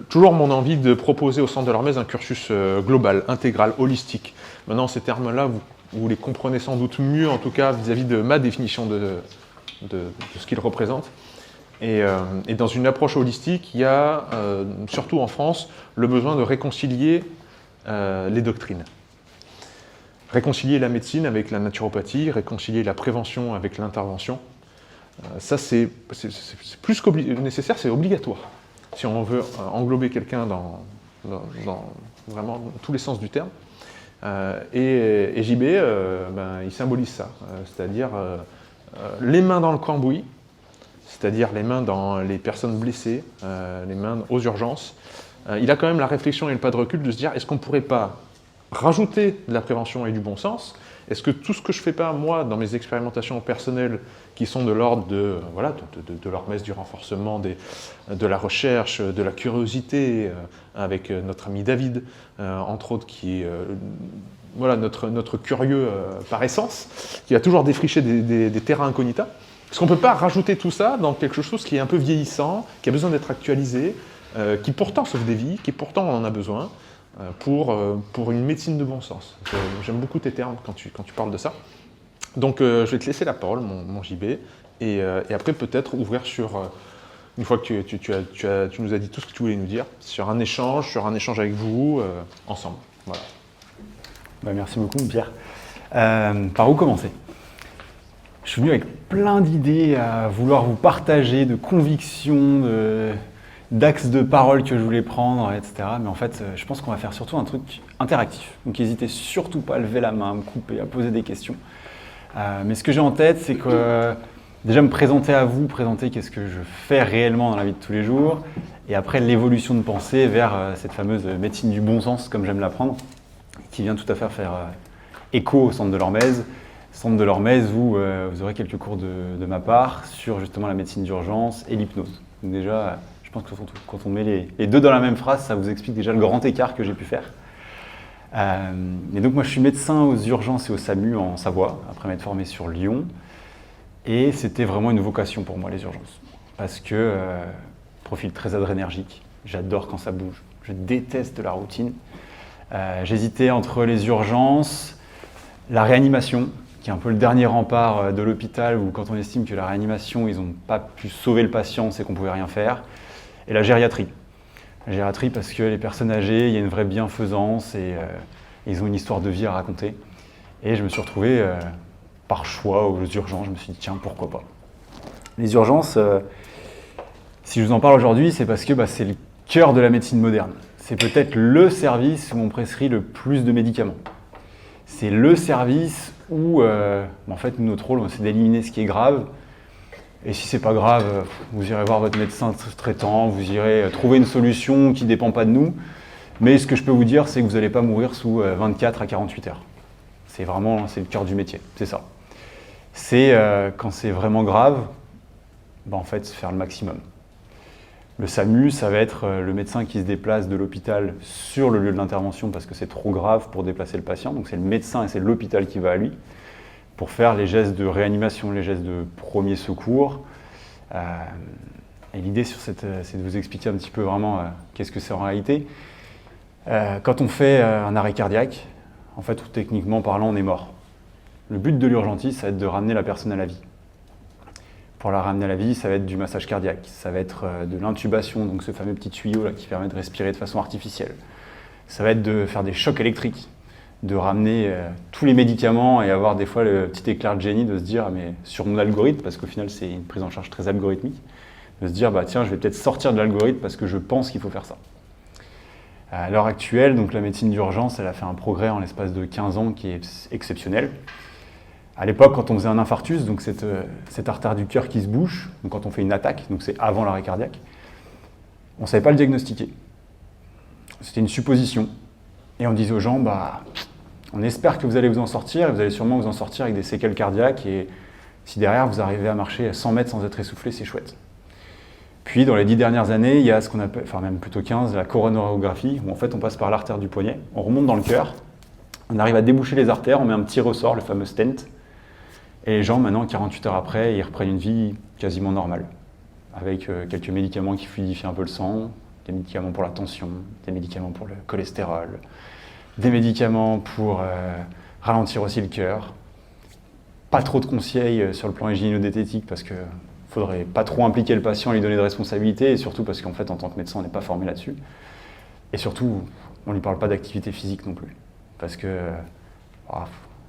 toujours mon envie de proposer au centre de l'Hormèse un cursus global, intégral, holistique. Maintenant, ces termes-là, vous les comprenez sans doute mieux, en tout cas vis-à-vis de ma définition de ce qu'ils représentent. Et dans une approche holistique, il y a, surtout en France, le besoin de réconcilier les doctrines. Réconcilier la médecine avec la naturopathie, réconcilier la prévention avec l'intervention. Ça, c'est plus que nécessaire, c'est obligatoire. Si on veut englober quelqu'un dans vraiment tous les sens du terme. Et JB, il symbolise ça, c'est-à-dire les mains dans le cambouis, c'est-à-dire les mains dans les personnes blessées, les mains aux urgences. Il a quand même la réflexion et le pas de recul de se dire, est-ce qu'on ne pourrait pas rajouter de la prévention et du bon sens? Est-ce que tout ce que je ne fais pas, moi, dans mes expérimentations personnelles, qui sont de l'ordre de l'Hormèse, du renforcement, de la recherche, de la curiosité, avec notre ami David, entre autres, qui est notre curieux par essence, qui va toujours défricher des terrains incognita. Est-ce qu'on ne peut pas rajouter tout ça dans quelque chose qui est un peu vieillissant, qui a besoin d'être actualisé, qui pourtant sauve des vies, qui pourtant on en a besoin, pour une médecine de bon sens. J'aime beaucoup tes termes quand tu parles de ça. Donc je vais te laisser la parole, mon JB, et après peut-être ouvrir sur, une fois que tu nous as dit tout ce que tu voulais nous dire, sur un échange avec vous, ensemble. Voilà. Merci beaucoup, Pierre. Par où commencer? Je suis venu avec plein d'idées à vouloir vous partager, de convictions, d'axes de parole que je voulais prendre, etc. Mais en fait, je pense qu'on va faire surtout un truc interactif. Donc n'hésitez surtout pas à lever la main, à me couper, à poser des questions. Mais ce que j'ai en tête, c'est que déjà me présenter à vous, présenter qu'est-ce que je fais réellement dans la vie de tous les jours, et après l'évolution de pensée vers cette fameuse médecine du bon sens, comme j'aime l'apprendre, qui vient tout à fait faire écho au centre de l'Hormèse. Centre de l'Hormèse où vous aurez quelques cours de ma part sur justement la médecine d'urgence et l'hypnose. Donc déjà, je pense que quand on met les deux dans la même phrase, ça vous explique déjà le grand écart que j'ai pu faire. Et donc moi je suis médecin aux urgences et au SAMU en Savoie, après m'être formé sur Lyon. Et c'était vraiment une vocation pour moi les urgences. Parce que profil très adrénergique, j'adore quand ça bouge, je déteste la routine. J'hésitais entre les urgences, la réanimation, qui est un peu le dernier rempart de l'hôpital où quand on estime que la réanimation, ils n'ont pas pu sauver le patient, c'est qu'on ne pouvait rien faire, et la gériatrie. La gériatrie parce que les personnes âgées, il y a une vraie bienfaisance et ils ont une histoire de vie à raconter. Et je me suis retrouvé par choix aux urgences, je me suis dit tiens, pourquoi pas. Les urgences, si je vous en parle aujourd'hui, c'est parce que c'est le cœur de la médecine moderne. C'est peut-être le service où on prescrit le plus de médicaments. C'est le service où, en fait, notre rôle, c'est d'éliminer ce qui est grave. Et si c'est pas grave, vous irez voir votre médecin traitant, vous irez trouver une solution qui ne dépend pas de nous. Mais ce que je peux vous dire, c'est que vous n'allez pas mourir sous 24 à 48 heures. C'est le cœur du métier, c'est ça. C'est quand c'est vraiment grave, en fait, faire le maximum. Le SAMU, ça va être le médecin qui se déplace de l'hôpital sur le lieu de l'intervention parce que c'est trop grave pour déplacer le patient. Donc c'est le médecin et c'est l'hôpital qui va à lui pour faire les gestes de réanimation, les gestes de premier secours. Et l'idée c'est de vous expliquer un petit peu vraiment qu'est-ce que c'est en réalité. Quand on fait un arrêt cardiaque, en fait, techniquement parlant, on est mort. Le but de l'urgentiste, ça va être de ramener la personne à la vie. Pour la ramener à la vie, ça va être du massage cardiaque, ça va être de l'intubation, donc ce fameux petit tuyau là, qui permet de respirer de façon artificielle. Ça va être de faire des chocs électriques, de ramener tous les médicaments et avoir des fois le petit éclair de génie de se dire, mais sur mon algorithme, parce qu'au final c'est une prise en charge très algorithmique, de se dire, tiens, je vais peut-être sortir de l'algorithme parce que je pense qu'il faut faire ça. À l'heure actuelle, donc, la médecine d'urgence, elle a fait un progrès en l'espace de 15 ans qui est exceptionnel. À l'époque, quand on faisait un infarctus, donc cette artère du cœur qui se bouche, donc quand on fait une attaque, donc c'est avant l'arrêt cardiaque, on ne savait pas le diagnostiquer. C'était une supposition. Et on disait aux gens, on espère que vous allez vous en sortir, et vous allez sûrement vous en sortir avec des séquelles cardiaques, et si derrière vous arrivez à marcher à 100 mètres sans être essoufflé, c'est chouette. Puis dans les 10 dernières années, il y a ce qu'on appelle, enfin même plutôt 15, la coronarographie, où en fait on passe par l'artère du poignet, on remonte dans le cœur, on arrive à déboucher les artères, on met un petit ressort, le fameux stent, et les gens, maintenant, 48 heures après, ils reprennent une vie quasiment normale, avec quelques médicaments qui fluidifient un peu le sang, des médicaments pour la tension, des médicaments pour le cholestérol, des médicaments pour ralentir aussi le cœur. Pas trop de conseils sur le plan hygiéno-diététique parce qu'il ne faudrait pas trop impliquer le patient et lui donner de responsabilités, et surtout parce qu'en fait, en tant que médecin, on n'est pas formé là-dessus. Et surtout, on ne lui parle pas d'activité physique non plus. Parce que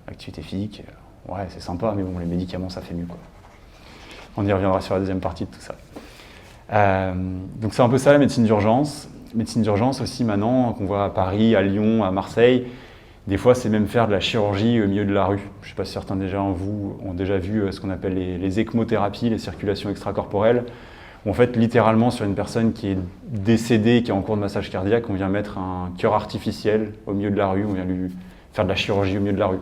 l'activité physique, ouais, c'est sympa, mais bon, les médicaments, ça fait mieux, quoi. On y reviendra sur la deuxième partie de tout ça. Donc c'est un peu ça la médecine d'urgence. Médecine d'urgence aussi maintenant, qu'on voit à Paris, à Lyon, à Marseille. Des fois, c'est même faire de la chirurgie au milieu de la rue. Je ne sais pas si certains déjà vous ont déjà vu ce qu'on appelle les ECMO-thérapies, les circulations extracorporelles, où en fait, littéralement, sur une personne qui est décédée, qui est en cours de massage cardiaque, on vient mettre un cœur artificiel au milieu de la rue, on vient lui faire de la chirurgie au milieu de la rue.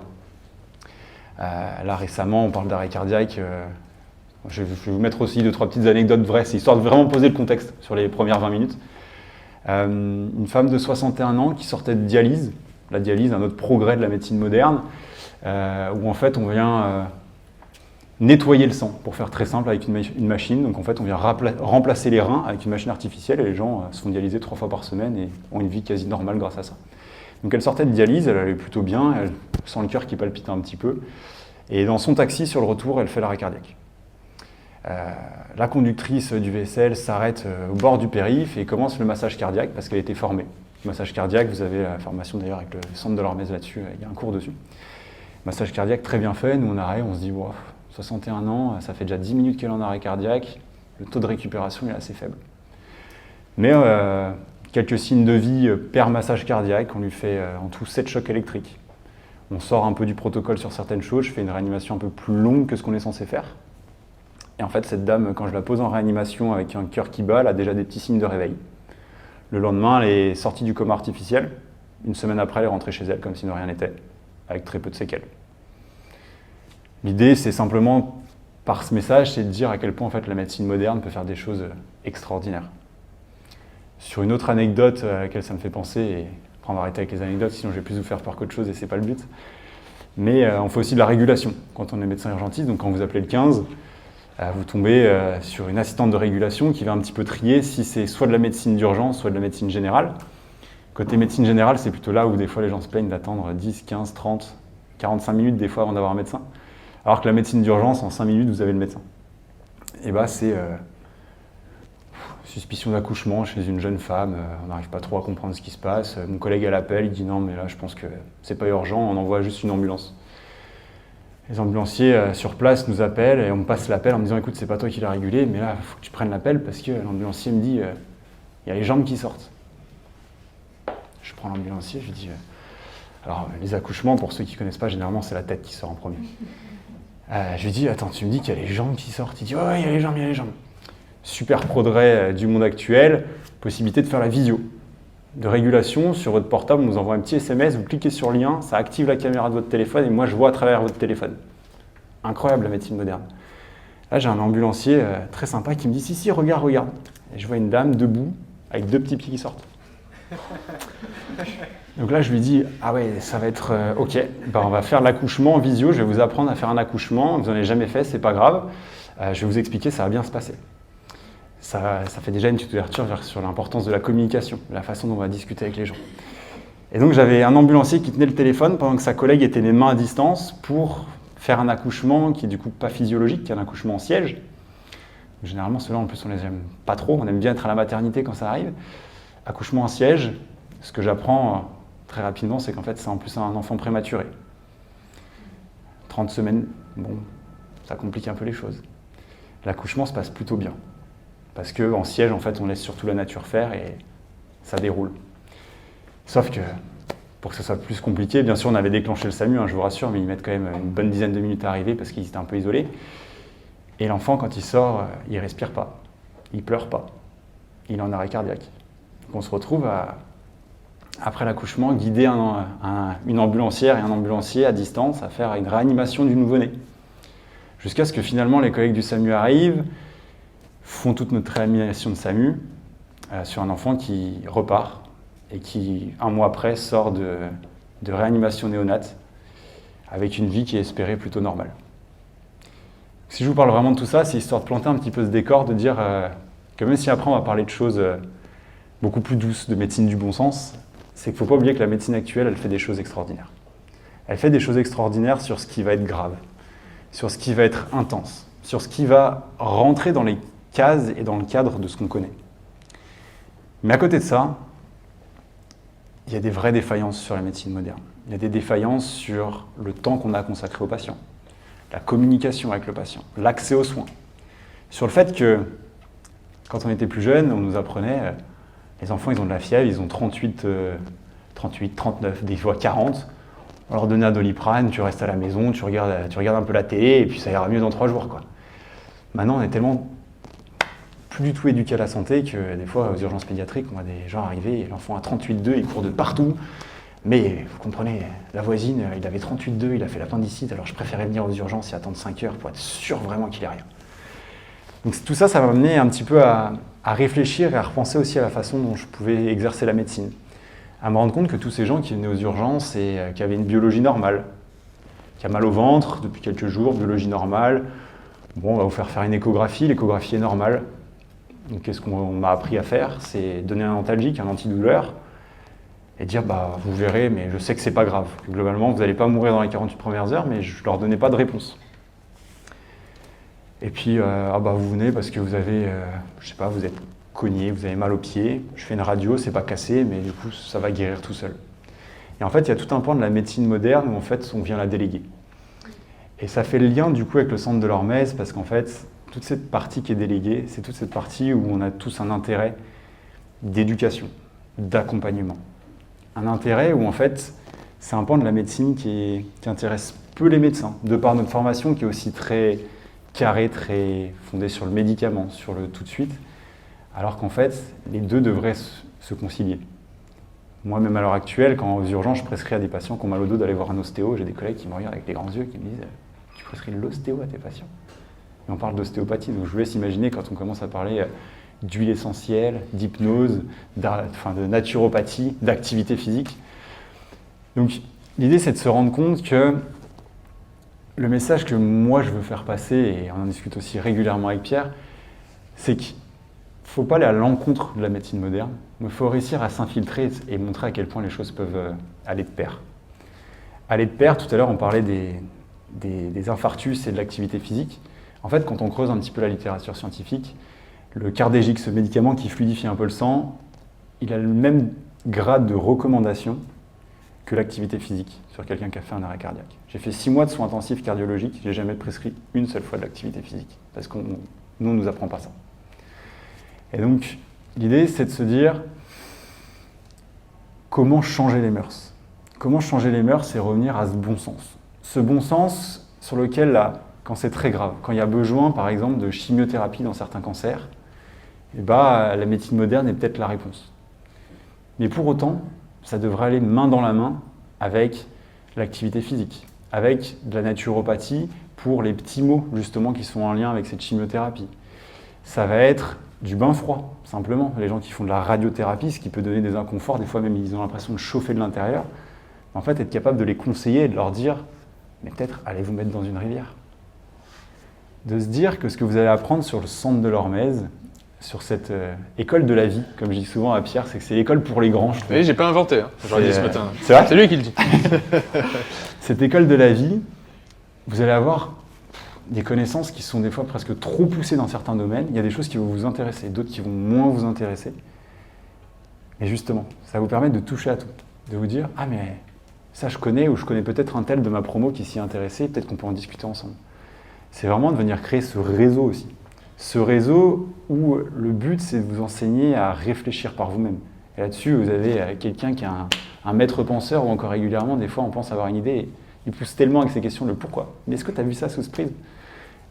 Là, récemment, on parle d'arrêt cardiaque. Je vais vous mettre aussi 2-3 petites anecdotes vraies, c'est histoire de vraiment poser le contexte sur les premières 20 minutes. Une femme de 61 ans qui sortait de dialyse, la dialyse, un autre progrès de la médecine moderne, où en fait on vient nettoyer le sang, pour faire très simple, avec une machine. Donc en fait on vient remplacer les reins avec une machine artificielle, et les gens se font dialyser 3 fois par semaine et ont une vie quasi normale grâce à ça. Donc elle sortait de dialyse, elle allait plutôt bien, elle sent le cœur qui palpitait un petit peu, et dans son taxi sur le retour, elle fait l'arrêt cardiaque. La conductrice du VSL s'arrête au bord du périph' et commence le massage cardiaque parce qu'elle était formée. Le massage cardiaque, vous avez la formation d'ailleurs avec le centre de l'Hormèse là-dessus, il y a un cours dessus. Massage cardiaque très bien fait, nous on arrête, on se dit wow, 61 ans, ça fait déjà 10 minutes qu'elle est en arrêt cardiaque, le taux de récupération est assez faible. Mais quelques signes de vie per massage cardiaque, on lui fait en tout 7 chocs électriques. On sort un peu du protocole sur certaines choses, je fais une réanimation un peu plus longue que ce qu'on est censé faire. Et en fait, cette dame, quand je la pose en réanimation avec un cœur qui bat, elle a déjà des petits signes de réveil. Le lendemain, elle est sortie du coma artificiel. Une semaine après, elle est rentrée chez elle comme si de rien n'était, avec très peu de séquelles. L'idée, c'est simplement, par ce message, c'est de dire à quel point en fait, la médecine moderne peut faire des choses extraordinaires. Sur une autre anecdote à laquelle ça me fait penser, et après on va arrêter avec les anecdotes, sinon je vais plus vous faire peur qu'autre chose et c'est pas le but. Mais on fait aussi de la régulation quand on est médecin urgentiste. Donc quand vous appelez le 15, vous tombez sur une assistante de régulation qui va un petit peu trier si c'est soit de la médecine d'urgence, soit de la médecine générale. Côté médecine générale, c'est plutôt là où des fois les gens se plaignent d'attendre 10, 15, 30, 45 minutes des fois avant d'avoir un médecin. Alors que la médecine d'urgence, en 5 minutes, vous avez le médecin. Et bah c'est suspicion d'accouchement chez une jeune femme, on n'arrive pas trop à comprendre ce qui se passe. Mon collègue à l'appel, il dit non mais là je pense que c'est pas urgent, on envoie juste une ambulance. Les ambulanciers sur place nous appellent et on me passe l'appel en me disant écoute, c'est pas toi qui l'as régulé, mais là, il faut que tu prennes l'appel parce que l'ambulancier me dit il y a les jambes qui sortent. Je prends l'ambulancier, je lui dis alors les accouchements, pour ceux qui ne connaissent pas, généralement c'est la tête qui sort en premier. Je lui dis attends, tu me dis qu'il y a les jambes qui sortent? Il dit ouais, il y a les jambes, il y a les jambes. Super progrès du monde actuel, possibilité de faire la visio. De régulation, sur votre portable, on vous envoie un petit SMS, vous cliquez sur le lien, ça active la caméra de votre téléphone et moi je vois à travers votre téléphone. Incroyable la médecine moderne. Là j'ai un ambulancier très sympa qui me dit si, regarde. Et je vois une dame debout avec 2 petits pieds qui sortent. Donc là je lui dis ah ouais, ça va être ok, ben, on va faire l'accouchement en visio, je vais vous apprendre à faire un accouchement, vous n'en avez jamais fait, c'est pas grave, je vais vous expliquer, ça va bien se passer. Ça fait déjà une petite ouverture sur l'importance de la communication, la façon dont on va discuter avec les gens. Et donc j'avais un ambulancier qui tenait le téléphone pendant que sa collègue était les mains à distance pour faire un accouchement qui est du coup pas physiologique, qui est un accouchement en siège. Généralement ceux-là en plus on les aime pas trop, on aime bien être à la maternité quand ça arrive. Accouchement en siège, ce que j'apprends très rapidement c'est qu'en fait c'est en plus un enfant prématuré. 30 semaines, bon, ça complique un peu les choses. L'accouchement se passe plutôt bien. Parce qu'en siège, en fait, on laisse surtout la nature faire et ça déroule. Sauf que, pour que ce soit plus compliqué, bien sûr, on avait déclenché le SAMU, je vous rassure, mais ils mettent quand même une bonne dizaine de minutes à arriver parce qu'ils étaient un peu isolés. Et l'enfant, quand il sort, il ne respire pas, il ne pleure pas, il est en arrêt cardiaque. Donc on se retrouve, après l'accouchement, guider une ambulancière et un ambulancier à distance à faire une réanimation du nouveau-né. Jusqu'à ce que finalement, les collègues du SAMU arrivent, font toute notre réanimation de SAMU sur un enfant qui repart et qui, 1 mois après, sort de réanimation néonate avec une vie qui est espérée plutôt normale. Si je vous parle vraiment de tout ça, c'est histoire de planter un petit peu ce décor, de dire que même si après on va parler de choses beaucoup plus douce de médecine du bon sens, c'est qu'il ne faut pas oublier que la médecine actuelle, elle fait des choses extraordinaires. Elle fait des choses extraordinaires sur ce qui va être grave, sur ce qui va être intense, sur ce qui va rentrer dans les cases et dans le cadre de ce qu'on connaît. Mais à côté de ça, il y a des vraies défaillances sur la médecine moderne. Il y a des défaillances sur le temps qu'on a consacré au patient, la communication avec le patient, l'accès aux soins. Sur le fait que, quand on était plus jeune, on nous apprenait, les enfants, ils ont de la fièvre, ils ont 38, 39, des fois 40. On leur donnait un Doliprane, tu restes à la maison, tu regardes un peu la télé, et puis ça ira mieux dans 3 jours, quoi. Maintenant, on est tellement plus du tout éduqué à la santé que des fois, aux urgences pédiatriques, on voit des gens arriver, et l'enfant a 38,2, il court de partout. Mais vous comprenez, la voisine, il avait 38,2, il a fait l'appendicite, alors je préférais venir aux urgences et attendre 5 heures pour être sûr vraiment qu'il n'ait rien. Donc tout ça, ça m'a amené un petit peu à réfléchir et à repenser aussi à la façon dont je pouvais exercer la médecine. À me rendre compte que tous ces gens qui venaient aux urgences et qui avaient une biologie normale, qui a mal au ventre depuis quelques jours, biologie normale, bon, on va vous faire une échographie, l'échographie est normale. Donc qu'est-ce qu'on m'a appris à faire? C'est donner un antalgique, un antidouleur, et dire, bah, vous verrez, mais je sais que c'est pas grave. Que globalement, vous n'allez pas mourir dans les 48 premières heures, mais je leur donnais pas de réponse. Et puis, vous venez parce que vous avez, je sais pas, vous êtes cogné, vous avez mal au pied, je fais une radio, c'est pas cassé, mais du coup, ça va guérir tout seul. Et en fait, il y a tout un pan de la médecine moderne où en fait, on vient la déléguer. Et ça fait le lien du coup avec le centre de l'Hormèse, parce qu'en fait, toute cette partie qui est déléguée, c'est toute cette partie où on a tous un intérêt d'éducation, d'accompagnement. Un intérêt où en fait, c'est un pan de la médecine qui intéresse peu les médecins, de par notre formation qui est aussi très carrée, très fondée sur le médicament, sur le tout de suite, alors qu'en fait, les deux devraient se concilier. Moi, même à l'heure actuelle, quand aux urgences, je prescris à des patients qui ont mal au dos d'aller voir un ostéo, j'ai des collègues qui me regardent avec les grands yeux qui me disent « Tu prescris de l'ostéo à tes patients ?» Et on parle d'ostéopathie, donc je vous laisse imaginer quand on commence à parler d'huile essentielle, d'hypnose, de naturopathie, d'activité physique. Donc l'idée, c'est de se rendre compte que le message que moi je veux faire passer, et on en discute aussi régulièrement avec Pierre, c'est qu'il ne faut pas aller à l'encontre de la médecine moderne, mais il faut réussir à s'infiltrer et montrer à quel point les choses peuvent aller de pair. Aller de pair, tout à l'heure on parlait des infarctus et de l'activité physique. En fait, quand on creuse un petit peu la littérature scientifique, le Cardégix, ce médicament qui fluidifie un peu le sang, il a le même grade de recommandation que l'activité physique sur quelqu'un qui a fait un arrêt cardiaque. J'ai fait 6 mois de soins intensifs cardiologiques, je n'ai jamais prescrit une seule fois de l'activité physique, parce que nous, on ne nous apprend pas ça. Et donc, l'idée, c'est de se dire comment changer les mœurs. Comment changer les mœurs, c'est revenir à ce bon sens. Ce bon sens sur lequel, là, quand c'est très grave, quand il y a besoin, par exemple, de chimiothérapie dans certains cancers, la médecine moderne est peut-être la réponse. Mais pour autant, ça devrait aller main dans la main avec l'activité physique, avec de la naturopathie pour les petits maux, justement, qui sont en lien avec cette chimiothérapie. Ça va être du bain froid, simplement. Les gens qui font de la radiothérapie, ce qui peut donner des inconforts, des fois même ils ont l'impression de chauffer de l'intérieur. En fait, être capable de les conseiller et de leur dire « mais peut-être allez vous mettre dans une rivière ». De se dire que ce que vous allez apprendre sur le centre de l'Hormèse, sur cette école de la vie, comme je dis souvent à Pierre, c'est que c'est l'école pour les grands. Oui, j'ai pas inventé, hein. J'aurais dit ce matin. C'est vrai ? C'est lui qui le dit. Cette école de la vie, vous allez avoir des connaissances qui sont des fois presque trop poussées dans certains domaines. Il y a des choses qui vont vous intéresser, d'autres qui vont moins vous intéresser. Mais justement, ça va vous permettre de toucher à tout, de vous dire « Ah mais ça je connais, ou je connais peut-être un tel de ma promo qui s'y est intéressé, peut-être qu'on peut en discuter ensemble. » C'est vraiment de venir créer ce réseau aussi. Ce réseau où le but, c'est de vous enseigner à réfléchir par vous-même. Et là-dessus, vous avez quelqu'un qui est un maître penseur, ou encore régulièrement, des fois, on pense avoir une idée, et il pousse tellement avec ces questions le pourquoi. Mais est-ce que tu as vu ça sous ce prisme ?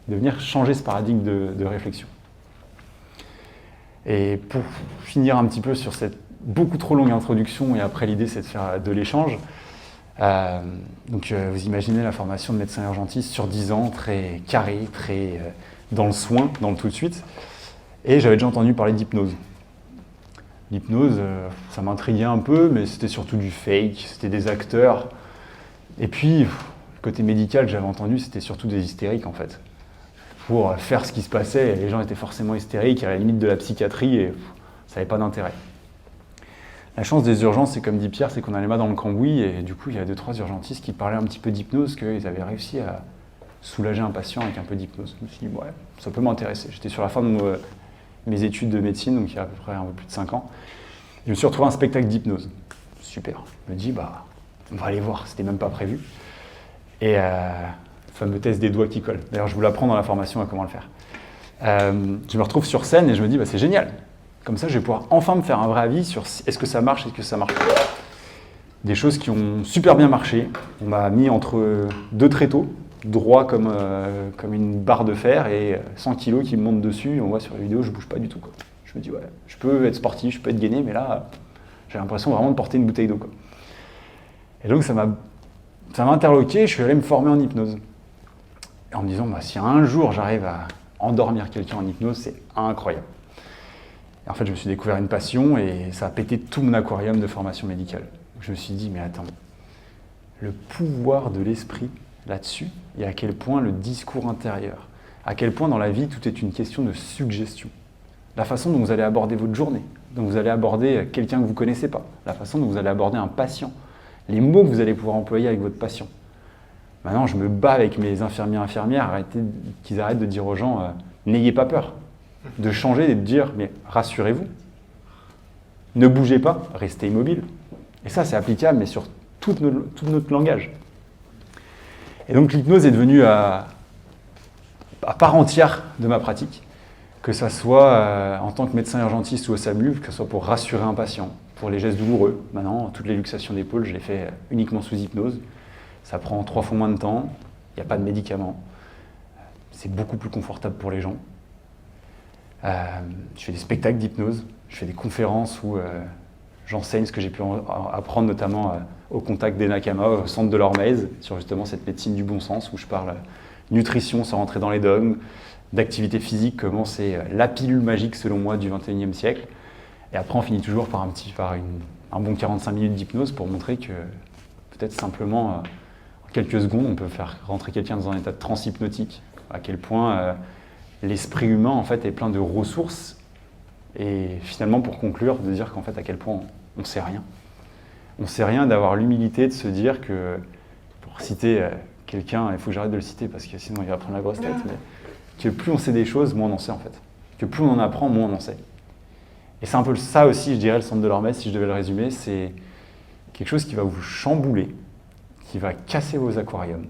De venir changer ce paradigme de réflexion. Et pour finir un petit peu sur cette beaucoup trop longue introduction, et après l'idée, c'est de faire de l'échange. Vous imaginez la formation de médecin urgentiste sur 10 ans, très carré, très dans le soin, dans le tout de suite. Et j'avais déjà entendu parler d'hypnose. L'hypnose, ça m'intriguait un peu, mais c'était surtout du fake, c'était des acteurs. Et puis, le côté médical que j'avais entendu, c'était surtout des hystériques en fait. Pour faire ce qui se passait, les gens étaient forcément hystériques, à la limite de la psychiatrie, et ça n'avait pas d'intérêt. La chance des urgences, c'est comme dit Pierre, c'est qu'on a les mains dans le cambouis et du coup, il y a 2-3 urgentistes qui parlaient un petit peu d'hypnose, qu'ils avaient réussi à soulager un patient avec un peu d'hypnose. Je me suis dit, ouais, ça peut m'intéresser. J'étais sur la fin de mes études de médecine, donc il y a à peu près un peu plus de 5 ans. Je me suis retrouvé à un spectacle d'hypnose. Super. Je me dis, on va aller voir, c'était même pas prévu. Et le fameux test des doigts qui collent. D'ailleurs, je vous l'apprends dans la formation à comment le faire. Je me retrouve sur scène et je me dis, c'est génial. Comme ça, je vais pouvoir enfin me faire un vrai avis sur est-ce que ça marche, est-ce que ça marche pas. Des choses qui ont super bien marché. On m'a mis entre 2 tréteaux, droit comme une barre de fer et 100 kilos qui me montent dessus. On voit sur la vidéo, je bouge pas du tout, quoi. Je me dis, ouais, je peux être sportif, je peux être gainé, mais là, j'ai l'impression vraiment de porter une bouteille d'eau, quoi. Et donc, ça m'a interloqué, je suis allé me former en hypnose. Et en me disant, si un jour j'arrive à endormir quelqu'un en hypnose, c'est incroyable. Et en fait, je me suis découvert une passion et ça a pété tout mon aquarium de formation médicale. Je me suis dit, mais attends, le pouvoir de l'esprit là-dessus, et à quel point le discours intérieur, à quel point dans la vie, tout est une question de suggestion. La façon dont vous allez aborder votre journée, dont vous allez aborder quelqu'un que vous ne connaissez pas, la façon dont vous allez aborder un patient, les mots que vous allez pouvoir employer avec votre patient. Maintenant, je me bats avec mes infirmières, qu'ils arrêtent de dire aux gens, n'ayez pas peur. De changer et de dire, mais rassurez-vous. Ne bougez pas, restez immobile. Et ça, c'est applicable, mais sur tout notre langage. Et donc, l'hypnose est devenue à part entière de ma pratique, que ce soit en tant que médecin urgentiste ou au SAMU, que ce soit pour rassurer un patient, pour les gestes douloureux. Maintenant, toutes les luxations d'épaule, je les fais uniquement sous hypnose. Ça prend 3 fois moins de temps, il n'y a pas de médicaments. C'est beaucoup plus confortable pour les gens. Je fais des spectacles d'hypnose, je fais des conférences où j'enseigne ce que j'ai pu apprendre notamment au contact des Nakama, au centre de l'Hormèse, sur justement cette médecine du bon sens où je parle nutrition sans rentrer dans les dogmes, d'activité physique, comment c'est la pilule magique selon moi du 21e siècle. Et après on finit toujours par un bon 45 minutes d'hypnose pour montrer que peut-être simplement en quelques secondes on peut faire rentrer quelqu'un dans un état de transe hypnotique, à quel point l'esprit humain en fait est plein de ressources et finalement pour conclure de dire qu'en fait à quel point on ne sait rien. On ne sait rien, d'avoir l'humilité de se dire que, pour citer quelqu'un, il faut que j'arrête de le citer parce que sinon il va prendre la grosse tête, mais que plus on sait des choses, moins on en sait en fait. Que plus on en apprend, moins on en sait. Et c'est un peu ça aussi, je dirais, le centre de l'Hormèse, si je devais le résumer, c'est quelque chose qui va vous chambouler, qui va casser vos aquariums.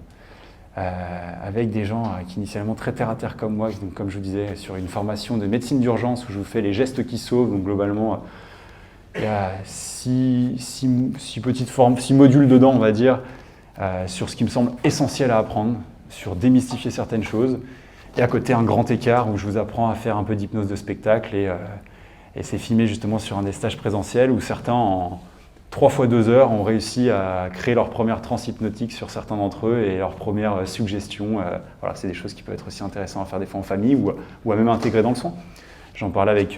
Avec des gens qui initialement très terre à terre comme moi, donc comme je vous disais, sur une formation de médecine d'urgence où je vous fais les gestes qui sauvent, donc globalement il y a 6 modules dedans, on va dire, sur ce qui me semble essentiel à apprendre, sur démystifier certaines choses, et à côté un grand écart où je vous apprends à faire un peu d'hypnose de spectacle, et c'est filmé justement sur un des stages présentiels où certains en 3 fois 2 heures ont réussi à créer leur première transe hypnotique sur certains d'entre eux et leur première suggestion. Voilà, c'est des choses qui peuvent être aussi intéressantes à faire des fois en famille ou à même intégrer dans le soin. J'en parlais avec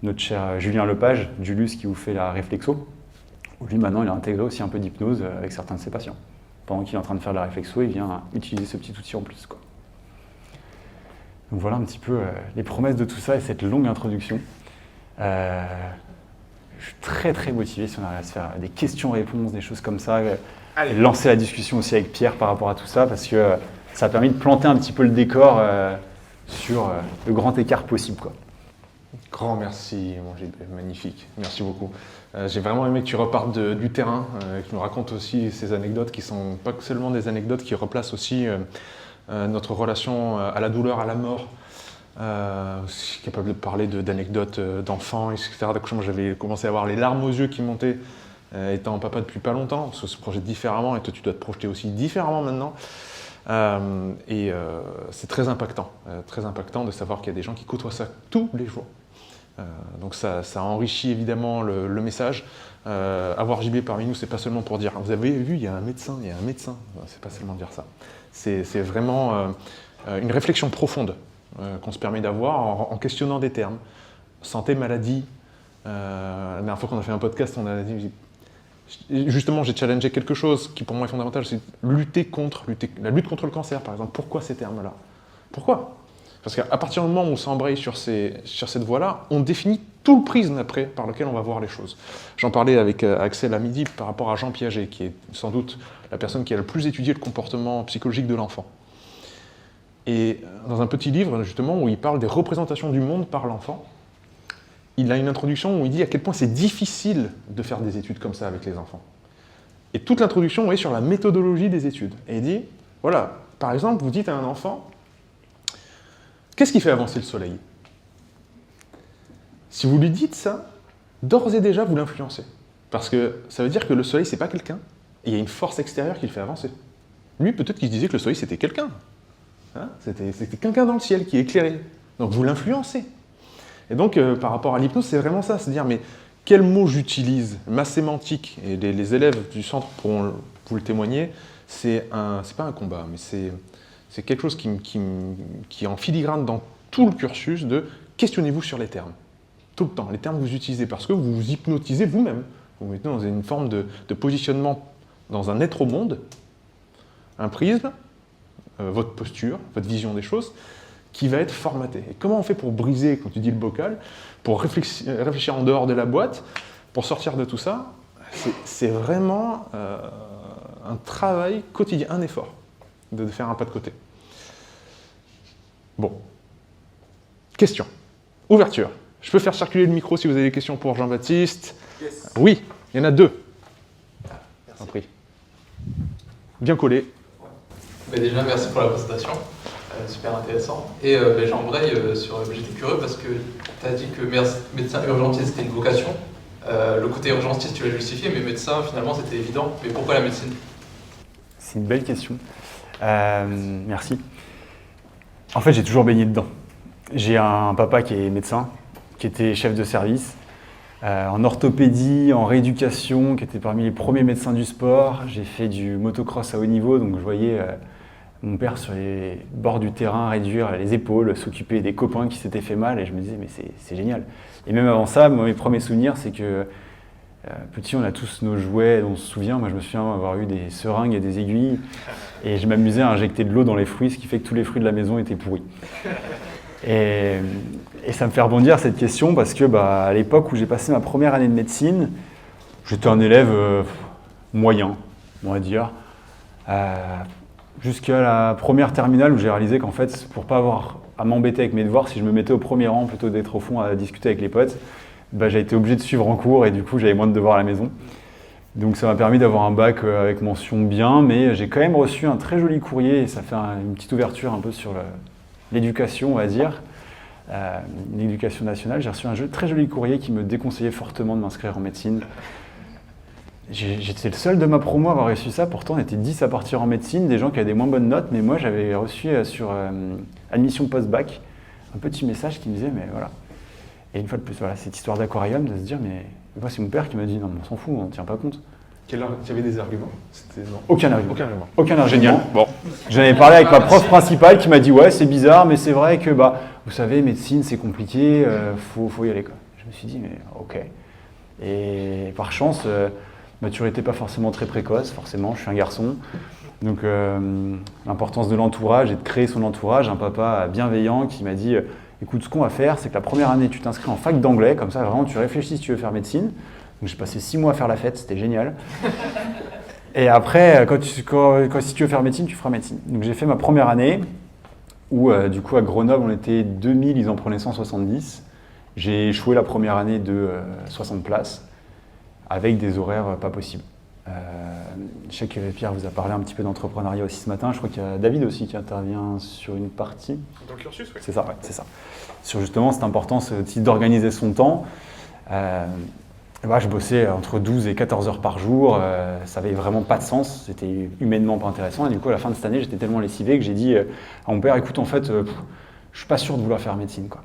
notre cher Julien Lepage, Julius, qui vous fait la réflexo. Où lui, maintenant, il a intégré aussi un peu d'hypnose avec certains de ses patients. Pendant qu'il est en train de faire la réflexo, il vient utiliser ce petit outil en plus, quoi. Donc voilà un petit peu les promesses de tout ça et cette longue introduction. Je suis très très motivé si on arrive à se faire des questions-réponses, des choses comme ça. Et lancer la discussion aussi avec Pierre par rapport à tout ça, parce que ça a permis de planter un petit peu le décor sur le grand écart possible, quoi. Grand merci, mon JB, magnifique, merci beaucoup. J'ai vraiment aimé que tu repartes du terrain, que tu nous racontes aussi ces anecdotes qui sont pas seulement des anecdotes, qui replacent aussi notre relation à la douleur, à la mort. Aussi capable de parler d'anecdotes d'enfants, etc. Moi, j'avais commencé à avoir les larmes aux yeux qui montaient, étant papa depuis pas longtemps, parce que se projette différemment, et toi tu dois te projeter aussi différemment maintenant. C'est très impactant de savoir qu'il y a des gens qui côtoient ça tous les jours. Donc ça enrichit évidemment le message. Avoir JB parmi nous, c'est pas seulement pour dire « vous avez vu, il y a un médecin », c'est pas seulement dire ça. C'est vraiment une réflexion profonde qu'on se permet d'avoir en questionnant des termes. Santé, maladie. La dernière fois qu'on a fait un podcast, on a dit... Justement, j'ai challengé quelque chose qui pour moi est fondamental, c'est la lutte contre le cancer, par exemple. Pourquoi ces termes-là? Pourquoi? Parce qu'à partir du moment où on s'embraye sur cette voie-là, on définit tout le prisme après par lequel on va voir les choses. J'en parlais avec Axel à midi par rapport à Jean Piaget, qui est sans doute la personne qui a le plus étudié le comportement psychologique de l'enfant. Et dans un petit livre, justement, où il parle des représentations du monde par l'enfant, il a une introduction où il dit à quel point c'est difficile de faire des études comme ça avec les enfants. Et toute l'introduction est sur la méthodologie des études. Et il dit, voilà, par exemple, vous dites à un enfant, qu'est-ce qui fait avancer le soleil ? Si vous lui dites ça, d'ores et déjà, vous l'influencez. Parce que ça veut dire que le soleil, c'est pas quelqu'un, et il y a une force extérieure qui le fait avancer. Lui, peut-être qu'il se disait que le soleil, c'était quelqu'un. Hein, c'était quelqu'un dans le ciel qui éclairait. Donc vous l'influencez. Et donc, par rapport à l'hypnose, c'est vraiment ça, c'est dire, mais quel mot j'utilise ? Ma sémantique, et les élèves du centre pourront vous le témoigner, c'est pas un combat, mais c'est quelque chose qui est en filigrane dans tout le cursus de questionnez-vous sur les termes. Tout le temps, les termes que vous utilisez, parce que vous vous hypnotisez vous-même. Vous vous mettez dans une forme de positionnement dans un être au monde, un prisme, votre posture, votre vision des choses, qui va être formaté. Et comment on fait pour briser, quand tu dis le bocal, pour réfléchir en dehors de la boîte, pour sortir de tout ça? C'est vraiment un travail quotidien, un effort, de faire un pas de côté. Bon. Question. Ouverture. Je peux faire circuler le micro si vous avez des questions pour Jean-Baptiste. Yes. Oui, il y en a deux. Je t'en prie. Bien collé. Ouais. Déjà, merci pour la présentation. Super intéressant. Et j'embraye j'étais curieux parce que tu as dit que médecin urgentiste c'était une vocation. Le côté urgentiste, tu l'as justifié, mais médecin, finalement, c'était évident. Mais pourquoi la médecine ? C'est une belle question. Merci. En fait, j'ai toujours baigné dedans. J'ai un papa qui est médecin, qui était chef de service, en orthopédie, en rééducation, qui était parmi les premiers médecins du sport. J'ai fait du motocross à haut niveau, donc je voyais mon père sur les bords du terrain réduire les épaules, s'occuper des copains qui s'étaient fait mal, et je me disais mais c'est génial. Et même avant ça, moi, mes premiers souvenirs, c'est que petit, on a tous nos jouets, on se souvient. Moi, je me souviens avoir eu des seringues et des aiguilles, et je m'amusais à injecter de l'eau dans les fruits, ce qui fait que tous les fruits de la maison étaient pourris. Et ça me fait rebondir cette question parce que à l'époque où j'ai passé ma première année de médecine, j'étais un élève moyen, on va dire, jusqu'à la première terminale où j'ai réalisé qu'en fait, pour pas avoir à m'embêter avec mes devoirs, si je me mettais au premier rang plutôt d'être au fond à discuter avec les potes, j'ai été obligé de suivre en cours et du coup j'avais moins de devoirs à la maison. Donc ça m'a permis d'avoir un bac avec mention bien, mais j'ai quand même reçu un très joli courrier et ça fait une petite ouverture un peu sur l'éducation, on va dire, l'éducation nationale. J'ai reçu un très joli courrier qui me déconseillait fortement de m'inscrire en médecine. J'étais le seul de ma promo à avoir reçu ça, pourtant on était 10 à partir en médecine, des gens qui avaient des moins bonnes notes, mais moi j'avais reçu sur admission post-bac un petit message qui me disait mais voilà. Et une fois de plus, voilà, cette histoire d'aquarium, de se dire mais moi c'est mon père qui m'a dit non mais on s'en fout, on ne tient pas compte. Tu avais des arguments? Aucun argument. Aucun argument. Génial. Bon. J'en avais parlé avec ma prof principale qui m'a dit ouais c'est bizarre mais c'est vrai que vous savez médecine c'est compliqué, faut y aller quoi. Je me suis dit mais ok. Et par chance, maturité pas forcément très précoce, forcément, je suis un garçon. Donc l'importance de l'entourage et de créer son entourage, un papa bienveillant qui m'a dit écoute, ce qu'on va faire, c'est que la première année, tu t'inscris en fac d'anglais, comme ça, vraiment, tu réfléchis si tu veux faire médecine. Donc j'ai passé 6 mois à faire la fête, c'était génial. Et après, si tu veux faire médecine, tu feras médecine. Donc j'ai fait ma première année, où du coup à Grenoble, on était 2000, ils en prenaient 170. J'ai échoué la première année de 60 places, avec des horaires pas possibles. Je sais que Pierre vous a parlé un petit peu d'entrepreneuriat aussi ce matin. Je crois qu'il y a David aussi qui intervient sur une partie. Dans le cursus, oui. C'est ça, ouais, c'est ça. Sur justement cette importance aussi d'organiser son temps. Je bossais entre 12 et 14 heures par jour. Ça n'avait vraiment pas de sens. C'était humainement pas intéressant. Et du coup, à la fin de cette année, j'étais tellement lessivé que j'ai dit à mon père, écoute, en fait, je suis pas sûr de vouloir faire médecine, quoi.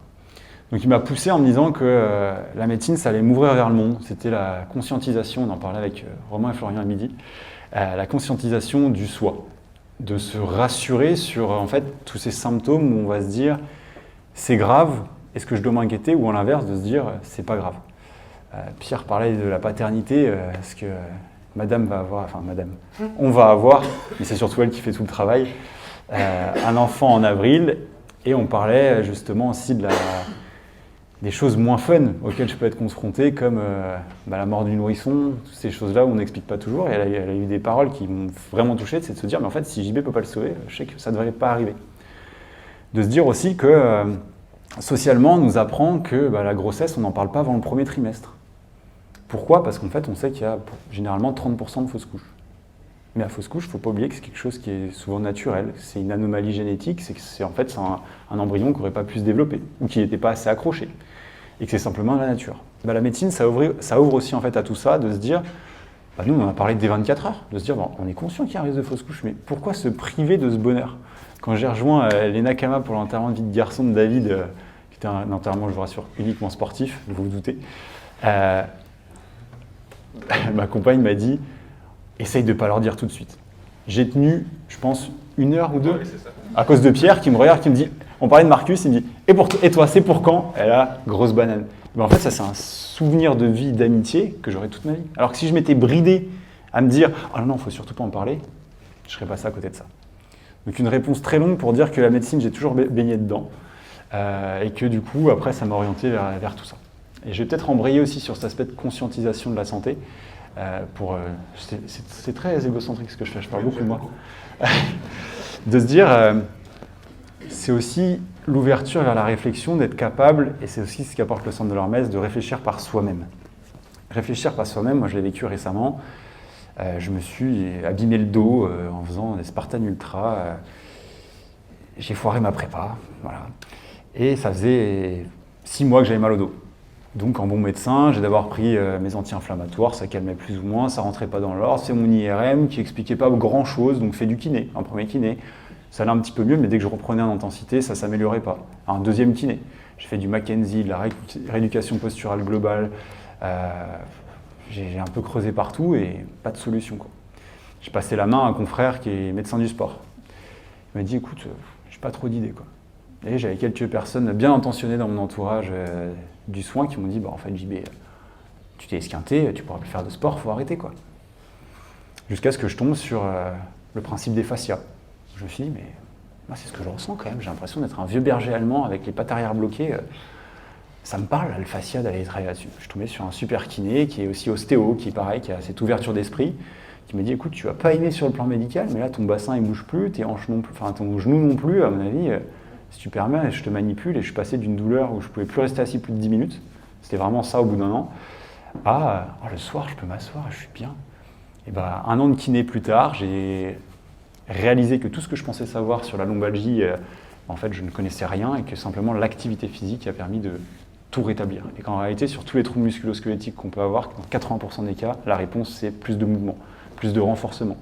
Donc il m'a poussé en me disant que la médecine, ça allait m'ouvrir vers le monde. C'était la conscientisation, on en parlait avec Romain et Florian à midi, la conscientisation du soi, de se rassurer sur en fait tous ces symptômes où on va se dire c'est grave, est-ce que je dois m'inquiéter, ou à l'inverse de se dire c'est pas grave. Pierre parlait de la paternité, est-ce que madame va avoir, enfin madame, on va avoir, mais c'est surtout elle qui fait tout le travail, un enfant en avril, et on parlait justement aussi de des choses moins fun auxquelles je peux être confronté, comme la mort du nourrisson, toutes ces choses-là où on n'explique pas toujours. Et elle a eu des paroles qui m'ont vraiment touché, c'est de se dire, mais en fait, si JB ne peut pas le sauver, je sais que ça ne devrait pas arriver. De se dire aussi que socialement, on nous apprend que la grossesse, on n'en parle pas avant le premier trimestre. Pourquoi ? Parce qu'en fait, on sait qu'il y a généralement 30% de fausses couches. Mais la fausse couche, il ne faut pas oublier que c'est quelque chose qui est souvent naturel. C'est une anomalie génétique, c'est en fait un embryon qui n'aurait pas pu se développer ou qui n'était pas assez accroché. Et que c'est simplement la nature. La médecine, ça ouvre aussi en fait à tout ça, de se dire, nous on en a parlé dès 24 heures, de se dire, on est conscient qu'il y a un risque de fausse couche, mais pourquoi se priver de ce bonheur ? Quand j'ai rejoint Lena Kama pour l'enterrement de vie de garçon de David, qui était un enterrement, je vous rassure, uniquement sportif, vous vous doutez, ma compagne m'a dit, essaye de ne pas leur dire tout de suite. J'ai tenu, je pense, 1 heure ou 2, à cause de Pierre qui me regarde, qui me dit, on parlait de Marcus, il me dit, et toi, c'est pour quand ? Elle a grosse banane. En fait, ça c'est un souvenir de vie, d'amitié que j'aurai toute ma vie. Alors que si je m'étais bridé à me dire, oh non, il ne faut surtout pas en parler, je serais passé à côté de ça. Donc une réponse très longue pour dire que la médecine, j'ai toujours baigné dedans, et que du coup, après, ça m'a orienté vers tout ça. Et je vais peut-être embrayer aussi sur cet aspect de conscientisation de la santé, c'est très égocentrique ce que je fais, je parle beaucoup de moi, de se dire, c'est aussi l'ouverture vers la réflexion, d'être capable, et c'est aussi ce qu'apporte le centre de l'Hormèse, de réfléchir par soi-même. Réfléchir par soi-même, moi je l'ai vécu récemment, je me suis abîmé le dos en faisant des Spartan Ultra, j'ai foiré ma prépa, voilà. Et ça faisait 6 mois que j'avais mal au dos. Donc en bon médecin, j'ai d'abord pris mes anti-inflammatoires, ça calmait plus ou moins, ça rentrait pas dans l'ordre, c'est mon IRM qui expliquait pas grand chose, donc fait du kiné, un premier kiné. Ça allait un petit peu mieux, mais dès que je reprenais en intensité, ça s'améliorait pas. Un deuxième kiné, j'ai fait du McKenzie, de la rééducation posturale globale, j'ai un peu creusé partout et pas de solution, quoi. J'ai passé la main à un confrère qui est médecin du sport. Il m'a dit, écoute, j'ai pas trop d'idées, quoi. Et j'avais quelques personnes bien intentionnées dans mon entourage du soin qui m'ont dit, en fait, JB, tu t'es esquinté, tu pourras plus faire de sport, faut arrêter, quoi. Jusqu'à ce que je tombe sur le principe des fascias. Je me suis dit, mais moi, c'est ce que je ressens quand même. J'ai l'impression d'être un vieux berger allemand avec les pattes arrière bloquées. Ça me parle, le fascia, d'aller travailler là-dessus. Je suis tombé sur un super kiné qui est aussi ostéo, qui est pareil, qui a cette ouverture d'esprit, qui m'a dit, écoute, tu vas pas aimer sur le plan médical, mais là, ton bassin, il bouge plus, tes hanches non plus, enfin, ton genou non plus, à mon avis, si tu permets, je te manipule et je suis passé d'une douleur où je pouvais plus rester assis plus de 10 minutes. C'était vraiment ça au bout d'un an. Le soir, je peux m'asseoir, je suis bien. Et 1 an de kiné plus tard, j'ai réalisé que tout ce que je pensais savoir sur la lombalgie, en fait, je ne connaissais rien et que simplement l'activité physique a permis de tout rétablir. Et qu'en réalité, sur tous les troubles musculo-squelettiques qu'on peut avoir, dans 80% des cas, la réponse, c'est plus de mouvement, plus de renforcement.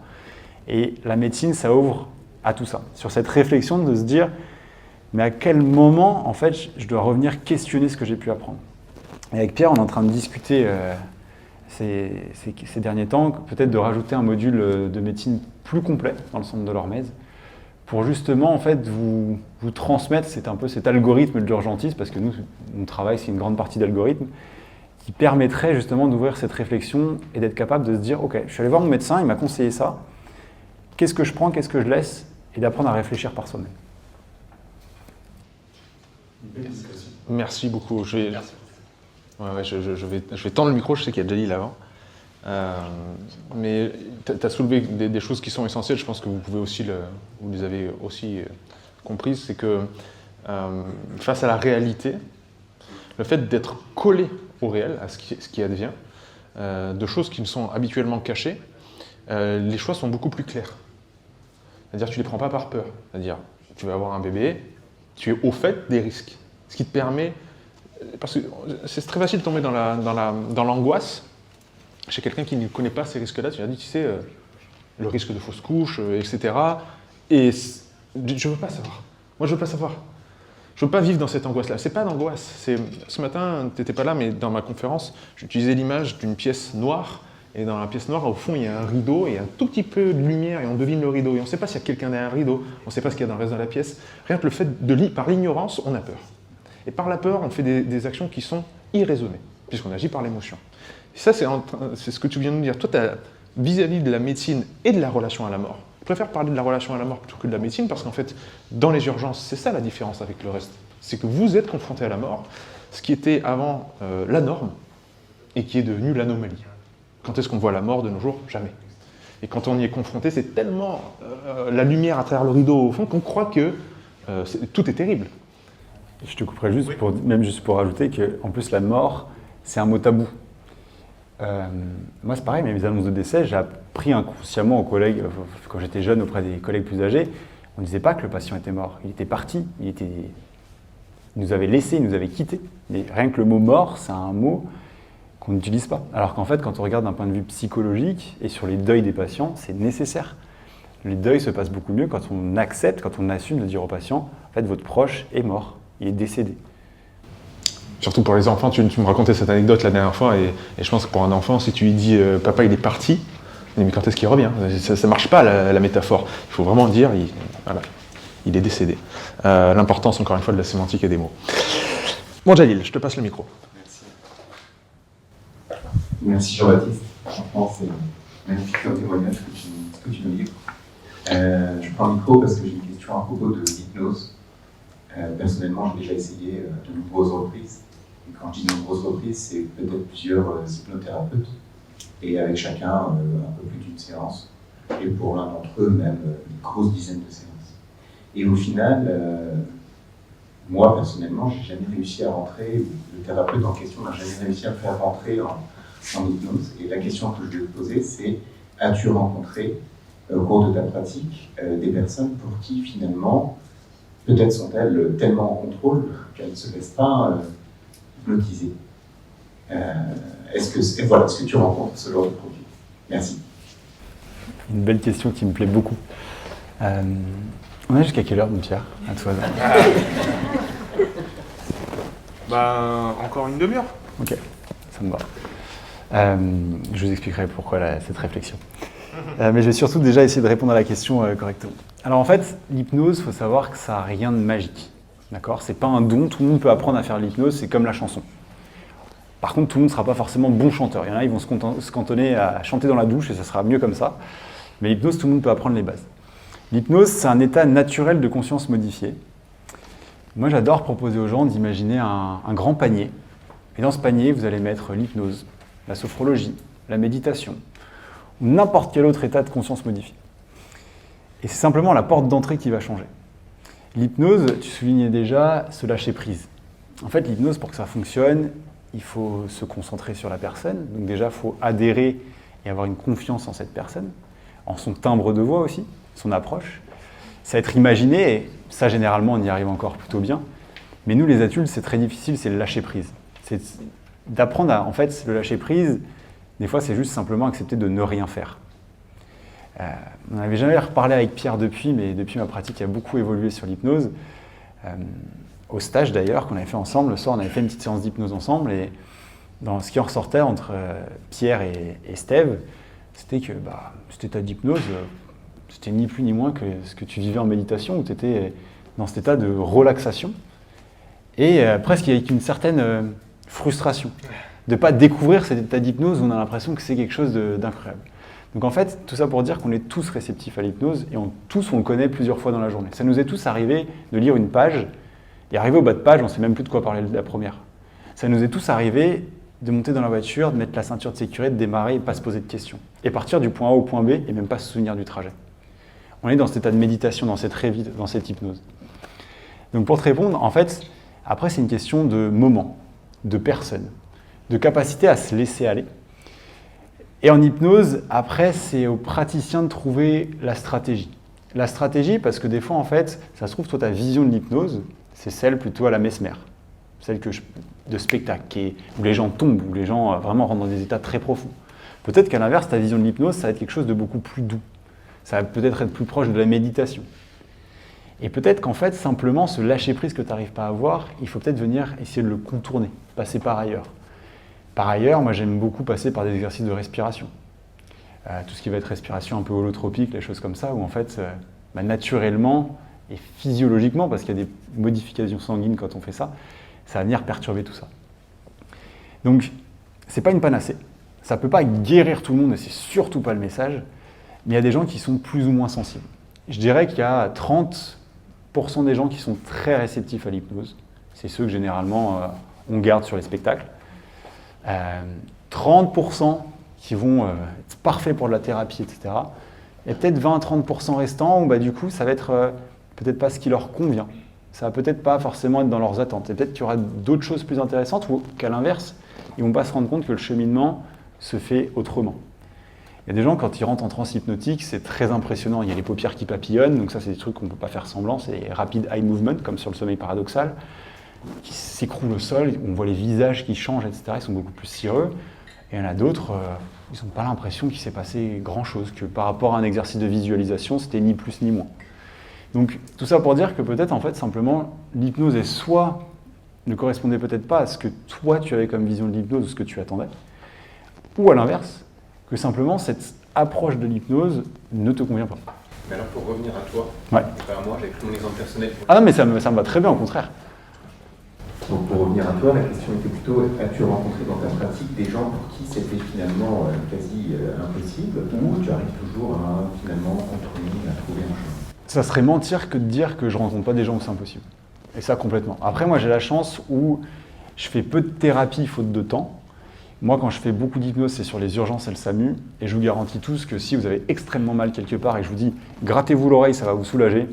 Et la médecine, ça ouvre à tout ça. Sur cette réflexion de se dire, mais à quel moment, en fait, je dois revenir questionner ce que j'ai pu apprendre. Et avec Pierre, on est en train de discuter ces derniers temps, peut-être de rajouter un module de médecine plus complet dans le centre de l'Hormèse, pour justement, en fait, vous transmettre, c'est un peu cet algorithme de l'urgentisme, parce que nous, mon travail, c'est une grande partie d'algorithme, qui permettrait justement d'ouvrir cette réflexion et d'être capable de se dire, ok, je suis allé voir mon médecin, il m'a conseillé ça, qu'est-ce que je prends, qu'est-ce que je laisse, et d'apprendre à réfléchir par soi-même. Merci beaucoup. Je vais tendre le micro, je sais qu'il y a Jalil avant. Mais tu as soulevé des choses qui sont essentielles, je pense que vous les avez aussi comprises, c'est que face à la réalité, le fait d'être collé au réel, à ce qui advient, de choses qui ne sont habituellement cachées, les choix sont beaucoup plus clairs. C'est-à-dire que tu ne les prends pas par peur. C'est-à-dire tu vas avoir un bébé, tu es au fait des risques. Ce qui te permet... Parce que c'est très facile de tomber dans l'angoisse chez quelqu'un qui ne connaît pas ces risques-là. Tu as dit, tu sais, le risque de fausse couche, etc. Et je ne veux pas savoir. Moi, je ne veux pas savoir. Je ne veux pas vivre dans cette angoisse-là. Ce n'est pas d'angoisse. Ce matin, tu n'étais pas là, mais dans ma conférence, j'utilisais l'image d'une pièce noire. Et dans la pièce noire, au fond, il y a un rideau et un tout petit peu de lumière et on devine le rideau. Et on ne sait pas s'il y a quelqu'un derrière un rideau, on ne sait pas ce qu'il y a dans le reste de la pièce. Rien que le fait par l'ignorance, on a peur. Et par la peur, on fait des actions qui sont irraisonnées, puisqu'on agit par l'émotion. Et ça, c'est ce que tu viens de nous dire. Toi, vis-à-vis de la médecine et de la relation à la mort, je préfère parler de la relation à la mort plutôt que de la médecine, parce qu'en fait, dans les urgences, c'est ça la différence avec le reste. C'est que vous êtes confronté à la mort, ce qui était avant la norme et qui est devenu l'anomalie. Quand est-ce qu'on voit la mort de nos jours? Jamais. Et quand on y est confronté, c'est tellement la lumière à travers le rideau au fond qu'on croit que tout est terrible. Je te couperai juste, juste pour rajouter qu'en plus la mort, c'est un mot tabou. Moi c'est pareil, mais mes annonces de décès, j'ai appris inconsciemment aux collègues, quand j'étais jeune auprès des collègues plus âgés, on ne disait pas que le patient était mort, il était parti, il nous avait laissé, il nous avait quittés. Mais rien que le mot mort, c'est un mot qu'on n'utilise pas. Alors qu'en fait, quand on regarde d'un point de vue psychologique et sur les deuils des patients, c'est nécessaire. Les deuils se passent beaucoup mieux quand on accepte, quand on assume de dire au patient, en fait, votre proche est mort, il est décédé. Surtout pour les enfants, tu me racontais cette anecdote la dernière fois, et je pense que pour un enfant, si tu lui dis papa il est parti, mais quand est-ce qu'il revient? Ça ne marche pas la métaphore. Il faut vraiment dire il est décédé. L'importance encore une fois de la sémantique et des mots. Bon Jalil, je te passe le micro. Merci Jean-Baptiste. Franchement, c'est magnifique comme témoignage ce que tu nous livres. Je prends le micro parce que j'ai une question à propos de l'hypnose. Personnellement, j'ai déjà essayé de nombreuses reprises. Et quand je dis de nombreuses reprises, c'est peut-être plusieurs hypnothérapeutes. Et avec chacun un peu plus d'une séance. Et pour l'un d'entre eux, même une grosse dizaine de séances. Et au final, moi personnellement, j'ai jamais réussi à rentrer, le thérapeute en question n'a jamais réussi à me faire rentrer en hypnose. Et la question que je vais te poser, c'est: as-tu rencontré au cours de ta pratique des personnes pour qui finalement, peut-être sont-elles tellement en contrôle qu'elles ne se laissent pas hypnotiser? Est-ce que tu rencontres ce genre de profil? Merci. Une belle question qui me plaît beaucoup. On est jusqu'à quelle heure, mon Pierre, à toi? Encore une demi-heure. Ok, ça me va. Je vous expliquerai pourquoi cette réflexion. Mais je vais surtout déjà essayer de répondre à la question correctement. Alors en fait, l'hypnose, il faut savoir que ça n'a rien de magique. D'accord? C'est pas un don, tout le monde peut apprendre à faire l'hypnose, c'est comme la chanson. Par contre, tout le monde ne sera pas forcément bon chanteur. Il y en a, ils vont se cantonner à chanter dans la douche et ça sera mieux comme ça. Mais l'hypnose, tout le monde peut apprendre les bases. L'hypnose, c'est un état naturel de conscience modifié. Moi, j'adore proposer aux gens d'imaginer un grand panier. Et dans ce panier, vous allez mettre l'hypnose, la sophrologie, la méditation, ou n'importe quel autre état de conscience modifié. Et c'est simplement la porte d'entrée qui va changer. L'hypnose, tu soulignais déjà, se lâcher prise. En fait, l'hypnose, pour que ça fonctionne, il faut se concentrer sur la personne. Donc déjà, il faut adhérer et avoir une confiance en cette personne, en son timbre de voix aussi, son approche. Ça va être imaginé, et ça, généralement, on y arrive encore plutôt bien. Mais nous, les adultes, c'est très difficile, c'est le lâcher prise. C'est d'apprendre à, en fait, le lâcher prise, des fois, c'est juste simplement accepter de ne rien faire. On n'avait jamais reparlé avec Pierre depuis, mais depuis ma pratique a beaucoup évolué sur l'hypnose. Au stage d'ailleurs, qu'on avait fait ensemble, le soir, on avait fait une petite séance d'hypnose ensemble, et dans ce qui en ressortait entre Pierre et Steve, c'était que cet état d'hypnose, c'était ni plus ni moins que ce que tu vivais en méditation, où tu étais dans cet état de relaxation, et presque avec une certaine frustration de ne pas découvrir cet état d'hypnose où on a l'impression que c'est quelque chose d'incroyable. Donc en fait, tout ça pour dire qu'on est tous réceptifs à l'hypnose, et tous on le connaît plusieurs fois dans la journée. Ça nous est tous arrivé de lire une page, et arrivé au bas de page, on ne sait même plus de quoi parler de la première. Ça nous est tous arrivé de monter dans la voiture, de mettre la ceinture de sécurité, de démarrer et pas se poser de questions. Et partir du point A au point B et même pas se souvenir du trajet. On est dans cet état de méditation, dans cette hypnose. Donc pour te répondre, en fait, après c'est une question de moment, de personne, de capacité à se laisser aller. Et en hypnose, après, c'est au praticien de trouver la stratégie. La stratégie, parce que des fois, en fait, ça se trouve, toi, ta vision de l'hypnose, c'est celle plutôt à la Mesmer, celle de spectacle, où les gens tombent, où les gens vraiment rentrent dans des états très profonds. Peut-être qu'à l'inverse, ta vision de l'hypnose, ça va être quelque chose de beaucoup plus doux. Ça va peut-être être plus proche de la méditation. Et peut-être qu'en fait, simplement, ce lâcher-prise que tu n'arrives pas à avoir, il faut peut-être venir essayer de le contourner, passer par ailleurs. Par ailleurs, moi, j'aime beaucoup passer par des exercices de respiration. Tout ce qui va être respiration un peu holotropique, les choses comme ça, où en fait, naturellement et physiologiquement, parce qu'il y a des modifications sanguines quand on fait ça, ça va venir perturber tout ça. Donc, c'est pas une panacée. Ça ne peut pas guérir tout le monde, et c'est surtout pas le message, mais il y a des gens qui sont plus ou moins sensibles. Je dirais qu'il y a 30% des gens qui sont très réceptifs à l'hypnose. C'est ceux que généralement on garde sur les spectacles. 30% qui vont être parfaits pour de la thérapie, etc. Et peut-être 20-30% restants où bah, du coup, ça va être peut-être pas ce qui leur convient. Ça va peut-être pas forcément être dans leurs attentes. Et peut-être qu'il y aura d'autres choses plus intéressantes ou qu'à l'inverse, ils vont pas se rendre compte que le cheminement se fait autrement. Il y a des gens, quand ils rentrent en transe hypnotique, c'est très impressionnant. Il y a les paupières qui papillonnent, donc ça, c'est des trucs qu'on ne peut pas faire semblant. C'est les rapid eye movement, comme sur le sommeil paradoxal, qui s'écroulent au sol. On voit les visages qui changent, etc. Ils sont beaucoup plus cireux. Et il y en a d'autres, ils n'ont pas l'impression qu'il s'est passé grand-chose, que par rapport à un exercice de visualisation, c'était ni plus ni moins. Donc, tout ça pour dire que peut-être, en fait, simplement, l'hypnose est soit ne correspondait peut-être pas à ce que toi, tu avais comme vision de l'hypnose ou ce que tu attendais, ou à l'inverse, que simplement cette approche de l'hypnose ne te convient pas. Mais alors pour revenir à toi, Ouais. et pas à moi, j'ai pris mon exemple personnel. Ah non, mais ça me va très bien, au contraire. Donc pour revenir à toi, la question était plutôt, as-tu rencontré dans ta pratique des gens pour qui c'était finalement quasi impossible, ou tu arrives toujours à finalement contrôler, à trouver un chemin? Ça serait mentir que de dire que je rencontre pas des gens où c'est impossible. Et ça, complètement. Après, moi, j'ai la chance où je fais peu de thérapie faute de temps. Moi, quand je fais beaucoup d'hypnose, c'est sur les urgences et le SAMU. Et je vous garantis tous que si vous avez extrêmement mal quelque part et que je vous dis « grattez-vous l'oreille, ça va vous soulager »,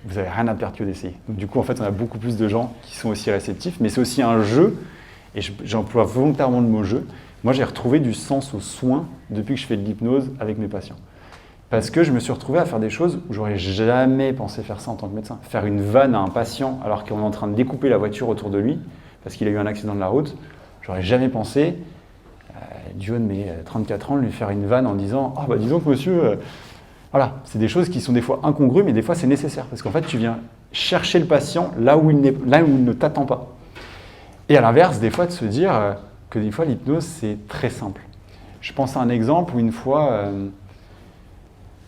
vous n'avez rien à perdre que d'essayer. Donc du coup, en fait, on a beaucoup plus de gens qui sont aussi réceptifs. Mais c'est aussi un jeu, et j'emploie volontairement le mot « jeu ». Moi, j'ai retrouvé du sens aux soins depuis que je fais de l'hypnose avec mes patients. Parce que je me suis retrouvé à faire des choses où j'aurais jamais pensé faire ça en tant que médecin. Faire une vanne à un patient alors qu'on est en train de découper la voiture autour de lui, parce qu'il a eu un accident de la route, j'aurais jamais pensé, du haut de mes 34 ans, lui faire une vanne en disant « Ah bah dis donc monsieur… Voilà, c'est des choses qui sont des fois incongrues, mais des fois c'est nécessaire. Parce qu'en fait, tu viens chercher le patient là où il ne t'attend pas. Et à l'inverse, des fois, de se dire que des fois, l'hypnose, c'est très simple. Je pense à un exemple où une fois…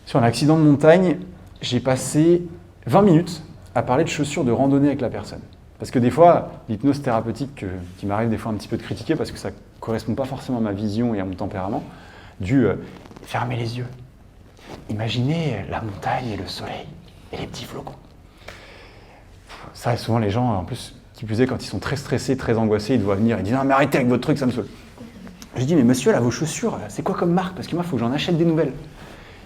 sur un accident de montagne, j'ai passé 20 minutes à parler de chaussures de randonnée avec la personne. Parce que des fois, l'hypnose thérapeutique, qui m'arrive des fois un petit peu de critiquer parce que ça ne correspond pas forcément à ma vision et à mon tempérament, fermer les yeux. Imaginez la montagne et le soleil et les petits flocons. Ça, souvent les gens, en plus, qui plus est, quand ils sont très stressés, très angoissés, ils doivent venir et dire « Non mais arrêtez avec votre truc, ça me saoule ». Je dis « Mais monsieur, là, vos chaussures, c'est quoi comme marque? Parce que moi, il faut que j'en achète des nouvelles ».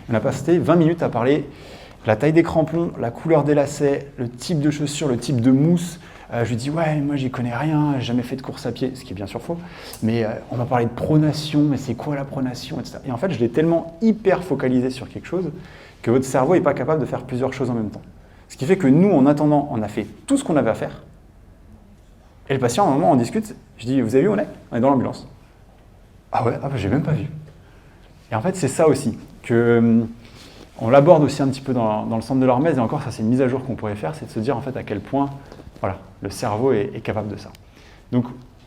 On a passé 20 minutes à parler de la taille des crampons, la couleur des lacets, le type de chaussures, le type de mousse. Je lui dis, ouais, moi j'y connais rien, j'ai jamais fait de course à pied, ce qui est bien sûr faux. Mais on m'a parlé de pronation, mais c'est quoi la pronation, etc. Et en fait, je l'ai tellement hyper focalisé sur quelque chose que votre cerveau n'est pas capable de faire plusieurs choses en même temps. Ce qui fait que nous, en attendant, on a fait tout ce qu'on avait à faire. Et le patient, à un moment, on discute. Je dis, vous avez vu où on est? On est dans l'ambulance. Ah ouais, ah bah, j'ai même pas vu. Et en fait, c'est ça aussi. On l'aborde aussi un petit peu dans le centre de l'Hormèse, et encore ça c'est une mise à jour qu'on pourrait faire, c'est de se dire en fait à quel point voilà, le cerveau est capable de ça. Donc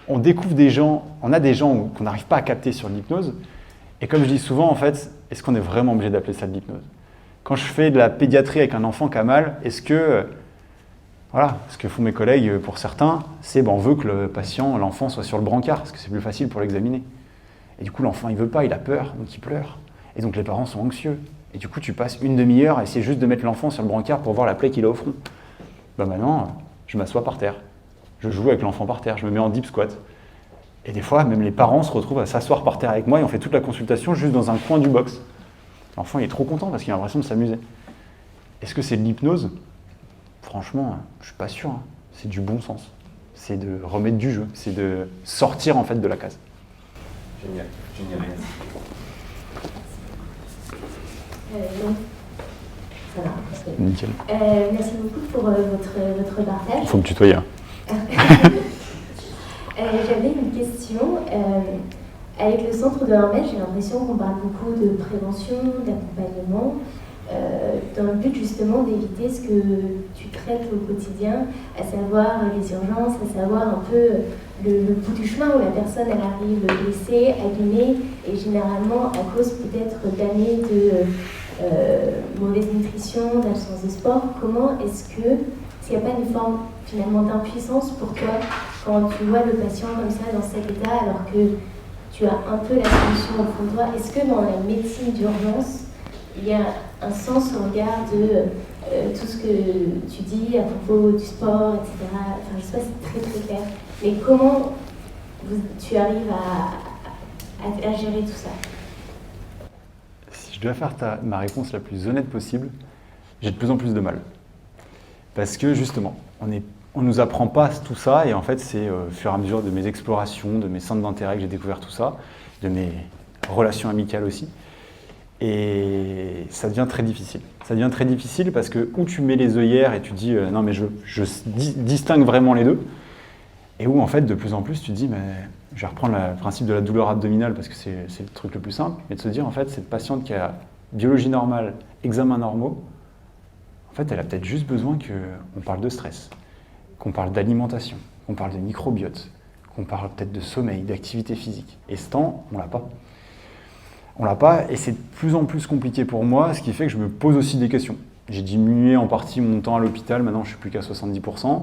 on découvre des gens, on a des gens qu'on n'arrive pas à capter sur l'hypnose, et comme je dis souvent en fait, est-ce qu'on est vraiment obligé d'appeler ça de l'hypnose? Quand je fais de la pédiatrie avec un enfant qui a mal, est-ce que ce que font mes collègues pour certains, c'est on veut que le patient, l'enfant soit sur le brancard, parce que c'est plus facile pour l'examiner. Et du coup l'enfant il veut pas, il a peur, donc il pleure. Et donc les parents sont anxieux. Et du coup, tu passes une demi-heure à essayer juste de mettre l'enfant sur le brancard pour voir la plaie qu'il a au front. Maintenant, je m'assois par terre. Je joue avec l'enfant par terre. Je me mets en deep squat. Et des fois, même les parents se retrouvent à s'asseoir par terre avec moi et on fait toute la consultation juste dans un coin du box. L'enfant, il est trop content parce qu'il a l'impression de s'amuser. Est-ce que c'est de l'hypnose? Franchement, je ne suis pas sûr. Hein. C'est du bon sens. C'est de remettre du jeu. C'est de sortir en fait de la case. Génial, génial. Donc, ça va. Nickel. Merci beaucoup pour votre partage. Il faut me tutoyer. Hein. J'avais une question. Avec le centre de l'Hormèse, j'ai l'impression qu'on parle beaucoup de prévention, d'accompagnement, dans le but justement d'éviter ce que tu traites au quotidien, à savoir les urgences, à savoir un peu le bout du chemin où la personne elle arrive blessée, abîmée, et généralement à cause peut-être d'années de mauvaise nutrition, d'absence de sport. Comment est-ce que, s'il n'y a pas une forme finalement d'impuissance pour toi quand tu vois le patient comme ça dans cet état alors que tu as un peu la solution au fond de toi, est-ce que dans la médecine d'urgence, il y a un sens au regard de tout ce que tu dis à propos du sport, etc. Enfin, je sais pas si c'est très très clair, mais comment tu arrives à gérer tout ça? Si je dois faire ma réponse la plus honnête possible, j'ai de plus en plus de mal. Parce que justement, on nous apprend pas tout ça, et en fait c'est au fur et à mesure de mes explorations, de mes centres d'intérêt que j'ai découvert tout ça, de mes relations amicales aussi. Et ça devient très difficile. Ça devient très difficile parce que où tu mets les œillères et tu dis non mais je distingue vraiment les deux, et où en fait de plus en plus tu te dis mais je vais reprendre le principe de la douleur abdominale parce que c'est le truc le plus simple, mais de se dire en fait cette patiente qui a biologie normale, examens normaux, en fait elle a peut-être juste besoin qu'on parle de stress, qu'on parle d'alimentation, qu'on parle de microbiote, qu'on parle peut-être de sommeil, d'activité physique. Et ce temps, on l'a pas. On l'a pas, et c'est de plus en plus compliqué pour moi, ce qui fait que je me pose aussi des questions. J'ai diminué en partie mon temps à l'hôpital, maintenant je suis plus qu'à 70%,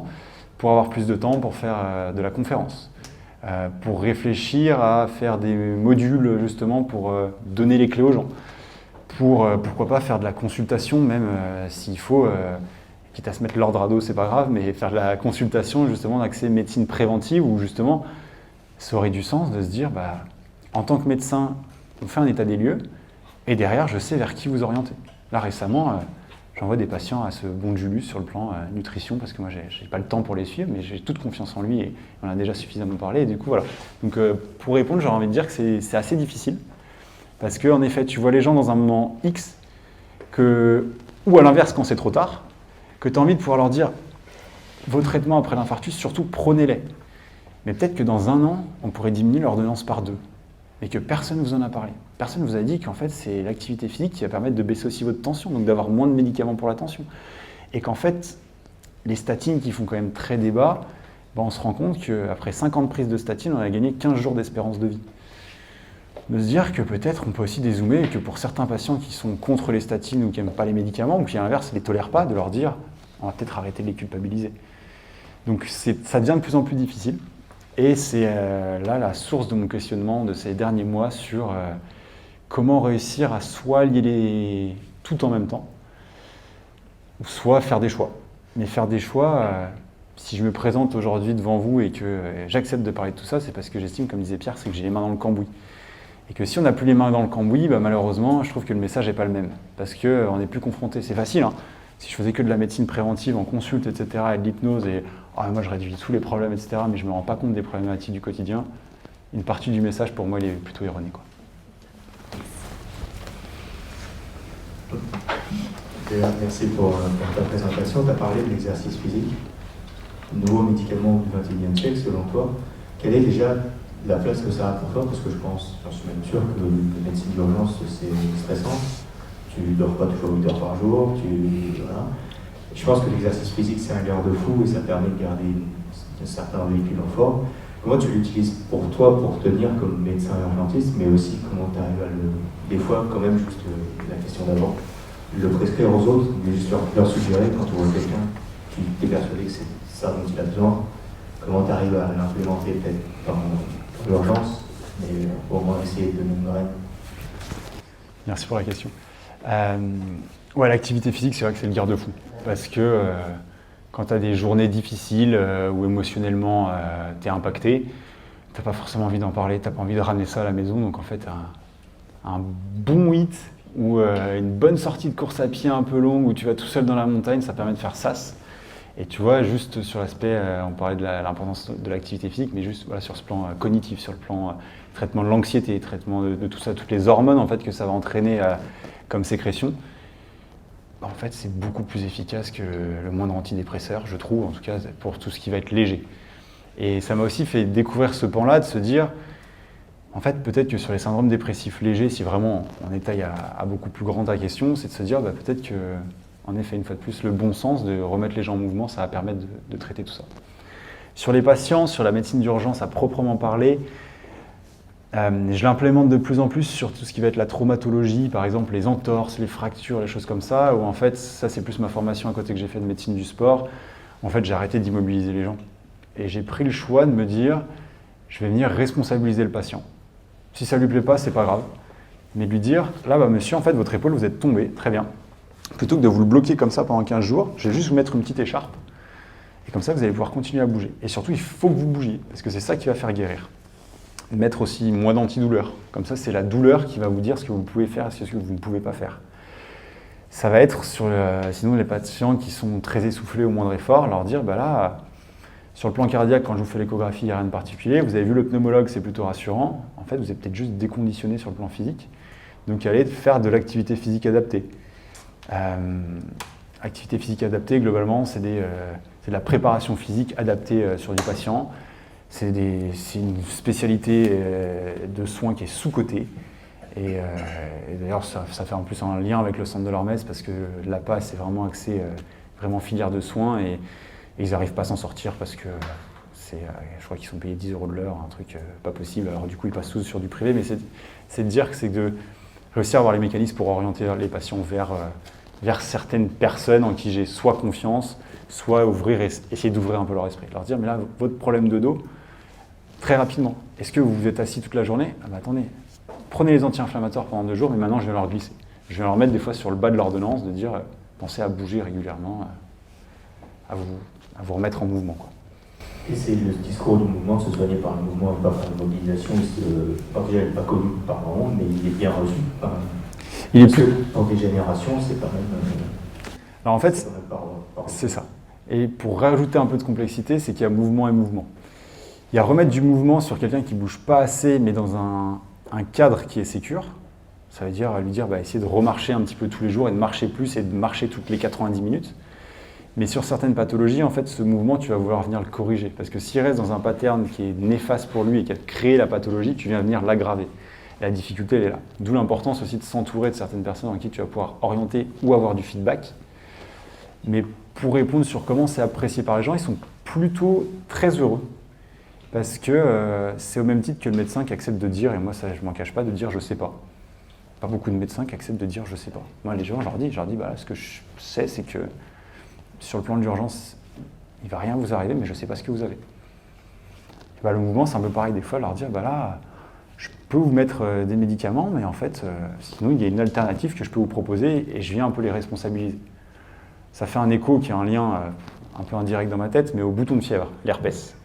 pour avoir plus de temps pour faire de la conférence, pour réfléchir à faire des modules justement pour donner les clés aux gens, pour pourquoi pas faire de la consultation, même s'il faut, quitte à se mettre l'ordre à dos, c'est pas grave, mais faire de la consultation justement d'accès médecine préventive, où justement ça aurait du sens de se dire, en tant que médecin, on fait un état des lieux, et derrière, je sais vers qui vous orienter. Là, récemment, j'envoie des patients à ce bon Julius sur le plan nutrition, parce que moi, j'ai pas le temps pour les suivre, mais j'ai toute confiance en lui, et on a déjà suffisamment parlé, et du coup, voilà. Donc, pour répondre, j'aurais envie de dire que c'est assez difficile, parce qu'en effet, tu vois les gens dans un moment X, ou à l'inverse, quand c'est trop tard, que tu as envie de pouvoir leur dire, vos traitements après l'infarctus, surtout, prenez-les. Mais peut-être que dans un an, on pourrait diminuer l'ordonnance par 2. Mais que personne ne vous en a parlé. Personne ne vous a dit qu'en fait, c'est l'activité physique qui va permettre de baisser aussi votre tension, donc d'avoir moins de médicaments pour la tension. Et qu'en fait, les statines qui font quand même très débat, on se rend compte qu'après 50 prises de statines, on a gagné 15 jours d'espérance de vie. De se dire que peut-être on peut aussi dézoomer et que pour certains patients qui sont contre les statines ou qui n'aiment pas les médicaments, ou qui à l'inverse ne les tolèrent pas, de leur dire on va peut-être arrêter de les culpabiliser. Donc ça devient de plus en plus difficile. Et c'est là la source de mon questionnement de ces derniers mois sur comment réussir à soit lier tout en même temps, ou soit faire des choix. Mais faire des choix, si je me présente aujourd'hui devant vous et que j'accepte de parler de tout ça, c'est parce que j'estime, comme disait Pierre, c'est que j'ai les mains dans le cambouis. Et que si on n'a plus les mains dans le cambouis, malheureusement, je trouve que le message n'est pas le même. Parce qu'on n'est plus confronté. C'est facile, hein. Si je faisais que de la médecine préventive en consulte, etc., et de l'hypnose, et moi je réduis tous les problèmes, etc., mais je ne me rends pas compte des problématiques du quotidien, une partie du message, pour moi, il est plutôt erroné, quoi. Merci pour ta présentation. Tu as parlé de l'exercice physique, nouveau médicament du XXIe siècle, selon toi. Quelle est déjà la place que ça a pour toi? Parce que j'en suis même sûr que la médecine d'urgence, c'est stressant. Tu ne dors pas toujours 8 heures par jour. Voilà. Je pense que l'exercice physique, c'est un garde-fou et ça permet de garder un certain véhicule en forme. Comment tu l'utilises pour toi, pour tenir comme médecin urgentiste, mais aussi comment tu arrives à des fois, quand même, juste la question d'avant, le prescrire aux autres, mais juste leur suggérer quand on voit quelqu'un qui est persuadé que c'est ça dont il a besoin, comment tu arrives à l'implémenter peut-être dans l'urgence, mais au moins essayer de donner une graine. Merci pour la question. L'activité physique, c'est vrai que c'est le garde-fou. Parce que quand tu as des journées difficiles où émotionnellement tu es impacté, tu n'as pas forcément envie d'en parler, tu n'as pas envie de ramener ça à la maison. Donc en fait, un bon hit ou une bonne sortie de course à pied un peu longue où tu vas tout seul dans la montagne, ça permet de faire sas. Et tu vois, juste sur l'aspect, on parlait de l'importance de l'activité physique, mais juste sur ce plan cognitif, sur le plan traitement de l'anxiété, traitement de tout ça, toutes les hormones en fait, que ça va entraîner comme sécrétion, en fait, c'est beaucoup plus efficace que le moindre antidépresseur, je trouve, en tout cas pour tout ce qui va être léger. Et ça m'a aussi fait découvrir ce pan-là, de se dire, en fait, peut-être que sur les syndromes dépressifs légers, si vraiment on étaye à beaucoup plus grand ta question, c'est de se dire, peut-être que, en effet, une fois de plus, le bon sens de remettre les gens en mouvement, ça va permettre de traiter tout ça. Sur les patients, sur la médecine d'urgence à proprement parler, je l'implémente de plus en plus sur tout ce qui va être la traumatologie, par exemple les entorses, les fractures, les choses comme ça, où en fait, ça c'est plus ma formation à côté que j'ai fait de médecine du sport. En fait, j'ai arrêté d'immobiliser les gens. Et j'ai pris le choix de me dire, je vais venir responsabiliser le patient. Si ça ne lui plaît pas, c'est pas grave. Mais de lui dire, là, monsieur, en fait, votre épaule, vous êtes tombé, très bien. plutôt que de vous le bloquer comme ça pendant 15 jours, je vais juste vous mettre une petite écharpe. Et comme ça, vous allez pouvoir continuer à bouger. Et surtout, il faut que vous bougiez, parce que c'est ça qui va faire guérir. Mettre aussi moins d'antidouleur. Comme ça, c'est la douleur qui va vous dire ce que vous pouvez faire et ce que vous ne pouvez pas faire. Ça va être sur sinon les patients qui sont très essoufflés au moindre effort, leur dire, là, sur le plan cardiaque, quand je vous fais l'échographie, il n'y a rien de particulier. Vous avez vu le pneumologue, c'est plutôt rassurant. En fait, vous êtes peut-être juste déconditionné sur le plan physique. Donc, allez faire de l'activité physique adaptée. Activité physique adaptée, globalement, c'est de la préparation physique adaptée sur du patient. C'est une spécialité de soins qui est sous-cotée. Et d'ailleurs, ça fait en plus un lien avec le centre de l'Hormèse parce que l'APA, c'est vraiment axé, vraiment filière de soins et ils n'arrivent pas à s'en sortir parce que je crois qu'ils sont payés 10 € de l'heure, un truc pas possible. Alors du coup, ils passent tous sur du privé, mais c'est de dire que c'est de réussir à avoir les mécanismes pour orienter les patients vers certaines personnes en qui j'ai soit confiance, soit essayer d'ouvrir un peu leur esprit. Leur dire, mais là, votre problème de dos, très rapidement, est-ce que vous êtes assis toute la journée? Attendez, prenez les anti-inflammatoires pendant 2 jours, mais maintenant je vais leur glisser. Je vais leur mettre des fois sur le bas de l'ordonnance, de dire, pensez à bouger régulièrement, à vous remettre en mouvement, quoi. Et c'est le discours du mouvement de se soigner par le mouvement et pas par la mobilisation. Déjà, il n'est pas connu par le monde, mais il est bien reçu. Parce que en dégénération, c'est quand même. Alors en fait, c'est ça. Et pour rajouter un peu de complexité, c'est qu'il y a mouvement et mouvement. Il y a remettre du mouvement sur quelqu'un qui ne bouge pas assez, mais dans un cadre qui est sécure. Ça veut dire lui dire, essayez de remarcher un petit peu tous les jours et de marcher plus et de marcher toutes les 90 minutes. Mais sur certaines pathologies, en fait, ce mouvement, tu vas vouloir venir le corriger. Parce que s'il reste dans un pattern qui est néfaste pour lui et qui a créé la pathologie, tu viens venir l'aggraver. La difficulté, elle est là. D'où l'importance aussi de s'entourer de certaines personnes en qui tu vas pouvoir orienter ou avoir du feedback. Mais pour répondre sur comment c'est apprécié par les gens, ils sont plutôt très heureux. Parce que c'est au même titre que le médecin qui accepte de dire, et moi ça je m'en cache pas, de dire je sais pas. Pas beaucoup de médecins qui acceptent de dire je sais pas. Moi les gens, je leur dis ce que je sais, c'est que sur le plan de l'urgence, il ne va rien vous arriver, mais je ne sais pas ce que vous avez. Et le mouvement, c'est un peu pareil des fois, leur dire, là, je peux vous mettre des médicaments, mais en fait, sinon, il y a une alternative que je peux vous proposer et je viens un peu les responsabiliser. Ça fait un écho qui a un lien un peu indirect dans ma tête, mais au bouton de fièvre, l'herpès.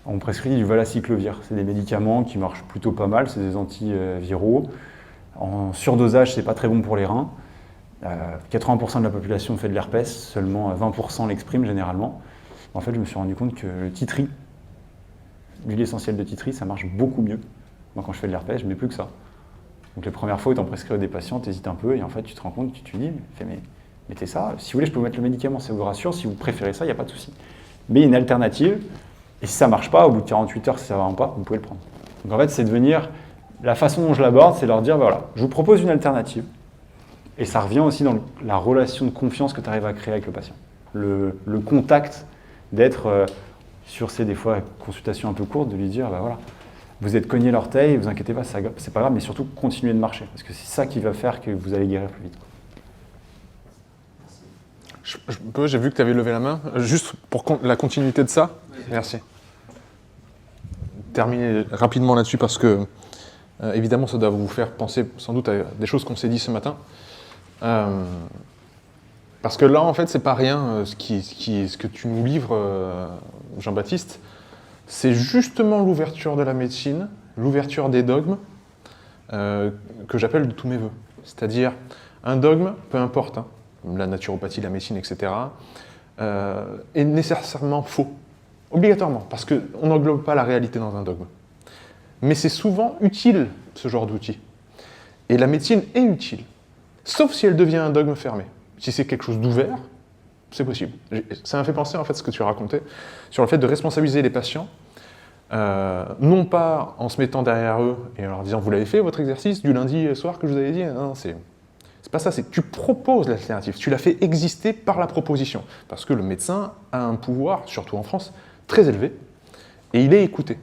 On prescrit du valacyclovir. C'est des médicaments qui marchent plutôt pas mal, c'est des antiviraux. En surdosage, c'est pas très bon pour les reins. 80% de la population fait de l'herpès, seulement 20% l'expriment généralement. En fait, je me suis rendu compte que le titri, l'huile essentielle de titri, ça marche beaucoup mieux. Moi, quand je fais de l'herpès, je ne mets plus que ça. Donc les premières fois où tu en prescris à des patients, tu hésites un peu et en fait, tu te rends compte, tu te dis, mais mettez ça. Si vous voulez, je peux vous mettre le médicament, ça vous rassure. Si vous préférez ça, il n'y a pas de souci. Mais il y a une alternative. Et si ça ne marche pas, au bout de 48 heures, si ça ne va pas, vous pouvez le prendre. Donc en fait, c'est de venir, la façon dont je l'aborde, c'est leur dire, je vous propose une alternative. Et ça revient aussi dans la relation de confiance que tu arrives à créer avec le patient. Le contact, d'être sur ces, des fois, consultations un peu courtes, de lui dire, vous êtes cogné l'orteil, vous inquiétez pas, c'est pas grave, mais surtout continuez de marcher, parce que c'est ça qui va faire que vous allez guérir plus vite. J'ai vu que tu avais levé la main. Juste pour la continuité de ça. Merci. Terminer rapidement là-dessus parce que, évidemment, ça doit vous faire penser sans doute à des choses qu'on s'est dit ce matin. Parce que là, en fait, c'est pas rien ce que tu nous livres, Jean-Baptiste. C'est justement l'ouverture de la médecine, l'ouverture des dogmes, que j'appelle de tous mes voeux. C'est-à-dire, un dogme, peu importe, la naturopathie, la médecine, etc., est nécessairement faux, obligatoirement, parce qu'on n'englobe pas la réalité dans un dogme. Mais c'est souvent utile, ce genre d'outil. Et la médecine est utile, sauf si elle devient un dogme fermé. Si c'est quelque chose d'ouvert, c'est possible. Ça m'a fait penser, en fait, ce que tu racontais, sur le fait de responsabiliser les patients, non pas en se mettant derrière eux et en leur disant « vous l'avez fait, votre exercice, du lundi soir que je vous avais dit ?» Non, c'est pas ça, c'est que tu proposes l'alternative, tu la fais exister par la proposition. Parce que le médecin a un pouvoir, surtout en France, très élevé, et il est écouté.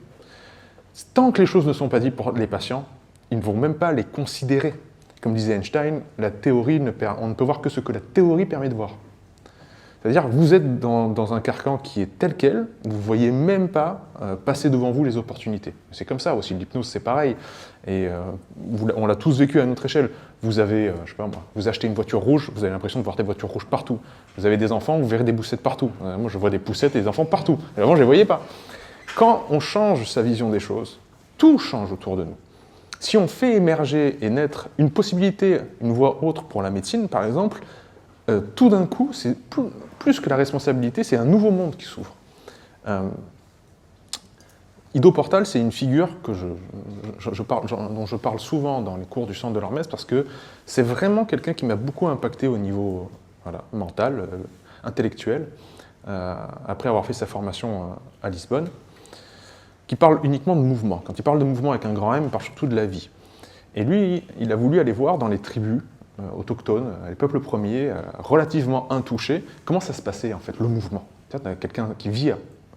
Tant que les choses ne sont pas dites pour les patients, ils ne vont même pas les considérer. Comme disait Einstein, la théorie on ne peut voir que ce que la théorie permet de voir. C'est-à-dire vous êtes dans un carcan qui est tel quel, vous ne voyez même pas passer devant vous les opportunités. C'est comme ça aussi, l'hypnose c'est pareil. Et on l'a tous vécu à notre échelle. Vous avez, je sais pas moi, vous achetez une voiture rouge, vous avez l'impression de voir des voitures rouges partout. Vous avez des enfants, vous verrez des poussettes partout. Moi je vois des poussettes et des enfants partout. Et avant je ne les voyais pas. Quand on change sa vision des choses, tout change autour de nous. Si on fait émerger et naître une possibilité, une voie autre pour la médecine par exemple, tout d'un coup, c'est plus que la responsabilité, c'est un nouveau monde qui s'ouvre. Ido Portal, c'est une figure dont je parle souvent dans les cours du Centre de l'Hermès parce que c'est vraiment quelqu'un qui m'a beaucoup impacté au niveau mental, intellectuel, après avoir fait sa formation à Lisbonne, qui parle uniquement de mouvement. Quand il parle de mouvement avec un grand M, il parle surtout de la vie. Et lui, il a voulu aller voir dans les tribus autochtones, les peuples premiers, relativement intouchés, comment ça se passait en fait, le mouvement. Quelqu'un qui vit,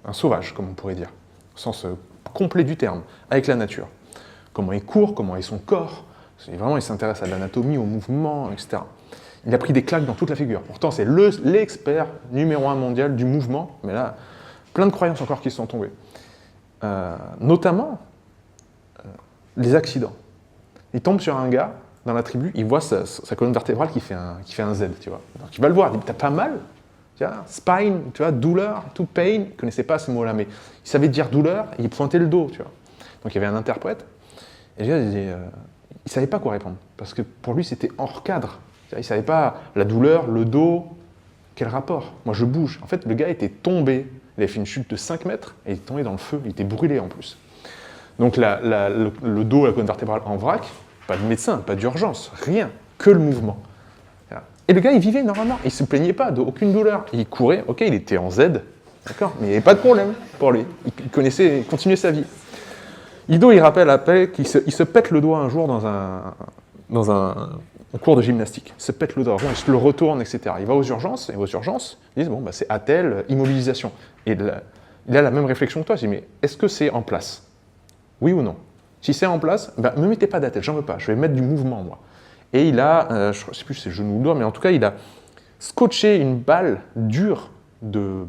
un sauvage, comme on pourrait dire, au sens complet du terme, avec la nature. Comment il court, comment est son corps, vraiment il s'intéresse à l'anatomie, au mouvement, etc. Il a pris des claques dans toute la figure. Pourtant c'est l'expert numéro 1 mondial du mouvement, mais là, plein de croyances encore qui sont tombées. Notamment, les accidents. Il tombe sur un gars, dans la tribu, il voit sa colonne vertébrale qui fait un Z, tu vois. Donc il va le voir, il dit « t'as pas mal ?» Tu vois, spine, tu vois, douleur, tout, pain, il ne connaissait pas ce mot-là, mais il savait dire douleur et il pointait le dos, tu vois. Donc il y avait un interprète, et le gars, il ne savait pas quoi répondre, parce que pour lui, c'était hors cadre. Il ne savait pas la douleur, le dos, quel rapport. Moi, je bouge. En fait, le gars était tombé, il avait fait une chute de 5 mètres, et il est tombé dans le feu, il était brûlé en plus. Donc le dos, la colonne vertébrale en vrac, pas de médecin, pas d'urgence, rien, que le mouvement. Et le gars, il vivait normalement, il ne se plaignait pas d'aucune douleur. Il courait, ok, il était en Z, d'accord, mais il n'y avait pas de problème pour lui. Il continuait sa vie. Ido, il rappelle après qu'il se pète le doigt un jour dans un cours de gymnastique. Il se pète le doigt, il se le retourne, etc. Il va aux urgences, et aux urgences, ils disent, bon, bah, c'est attelle, immobilisation. Et il a la même réflexion que toi, je dis, mais est-ce que c'est en place? Oui ou non? Si c'est en place, bah, ne me mettez pas d'attelle, j'en veux pas, je vais mettre du mouvement, moi. Et il a, je ne sais plus si c'est le genou ou le doigt, mais en tout cas, il a scotché une balle dure de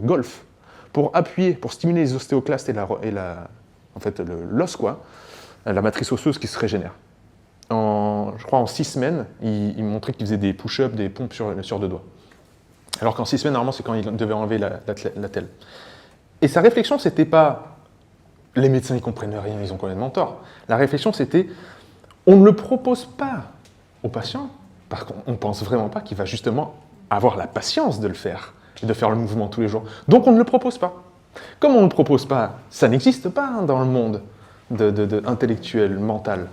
golf pour appuyer, pour stimuler les ostéoclastes et l'os, quoi, la matrice osseuse qui se régénère. Je crois en 6 semaines, il montrait qu'il faisait des push-ups, des pompes sur 2 doigts. Alors qu'en 6 semaines, normalement, c'est quand il devait enlever l'attelle. Et sa réflexion, c'était pas les médecins, ils comprennent rien, ils ont complètement tort. La réflexion, c'était on ne le propose pas au patient, parce qu'on ne pense vraiment pas qu'il va justement avoir la patience de le faire et de faire le mouvement tous les jours. Donc on ne le propose pas. Comme on ne le propose pas, ça n'existe pas dans le monde intellectuel, mental.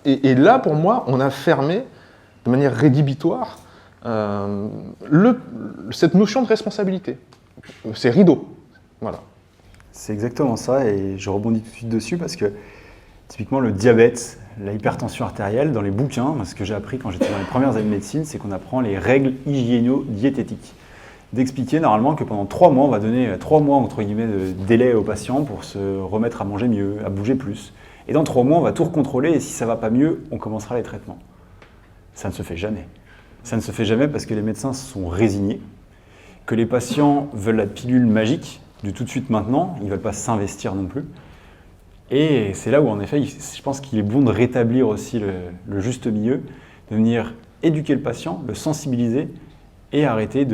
Et là, pour moi, on a fermé de manière rédhibitoire cette notion de responsabilité. C'est rideau. Voilà. C'est exactement ça, et je rebondis tout de suite dessus parce que typiquement le diabète, la hypertension artérielle, dans les bouquins, ce que j'ai appris quand j'étais dans les premières années de médecine, c'est qu'on apprend les règles hygiéno-diététiques. D'expliquer normalement que pendant 3 mois, on va donner 3 mois entre guillemets de délai au patient pour se remettre à manger mieux, à bouger plus. Et dans 3 mois, on va tout recontrôler et si ça ne va pas mieux, on commencera les traitements. Ça ne se fait jamais. Ça ne se fait jamais parce que les médecins sont résignés, que les patients veulent la pilule magique du tout de suite maintenant, ils ne veulent pas s'investir non plus. Et c'est là où, en effet, je pense qu'il est bon de rétablir aussi le juste milieu, de venir éduquer le patient, le sensibiliser et arrêter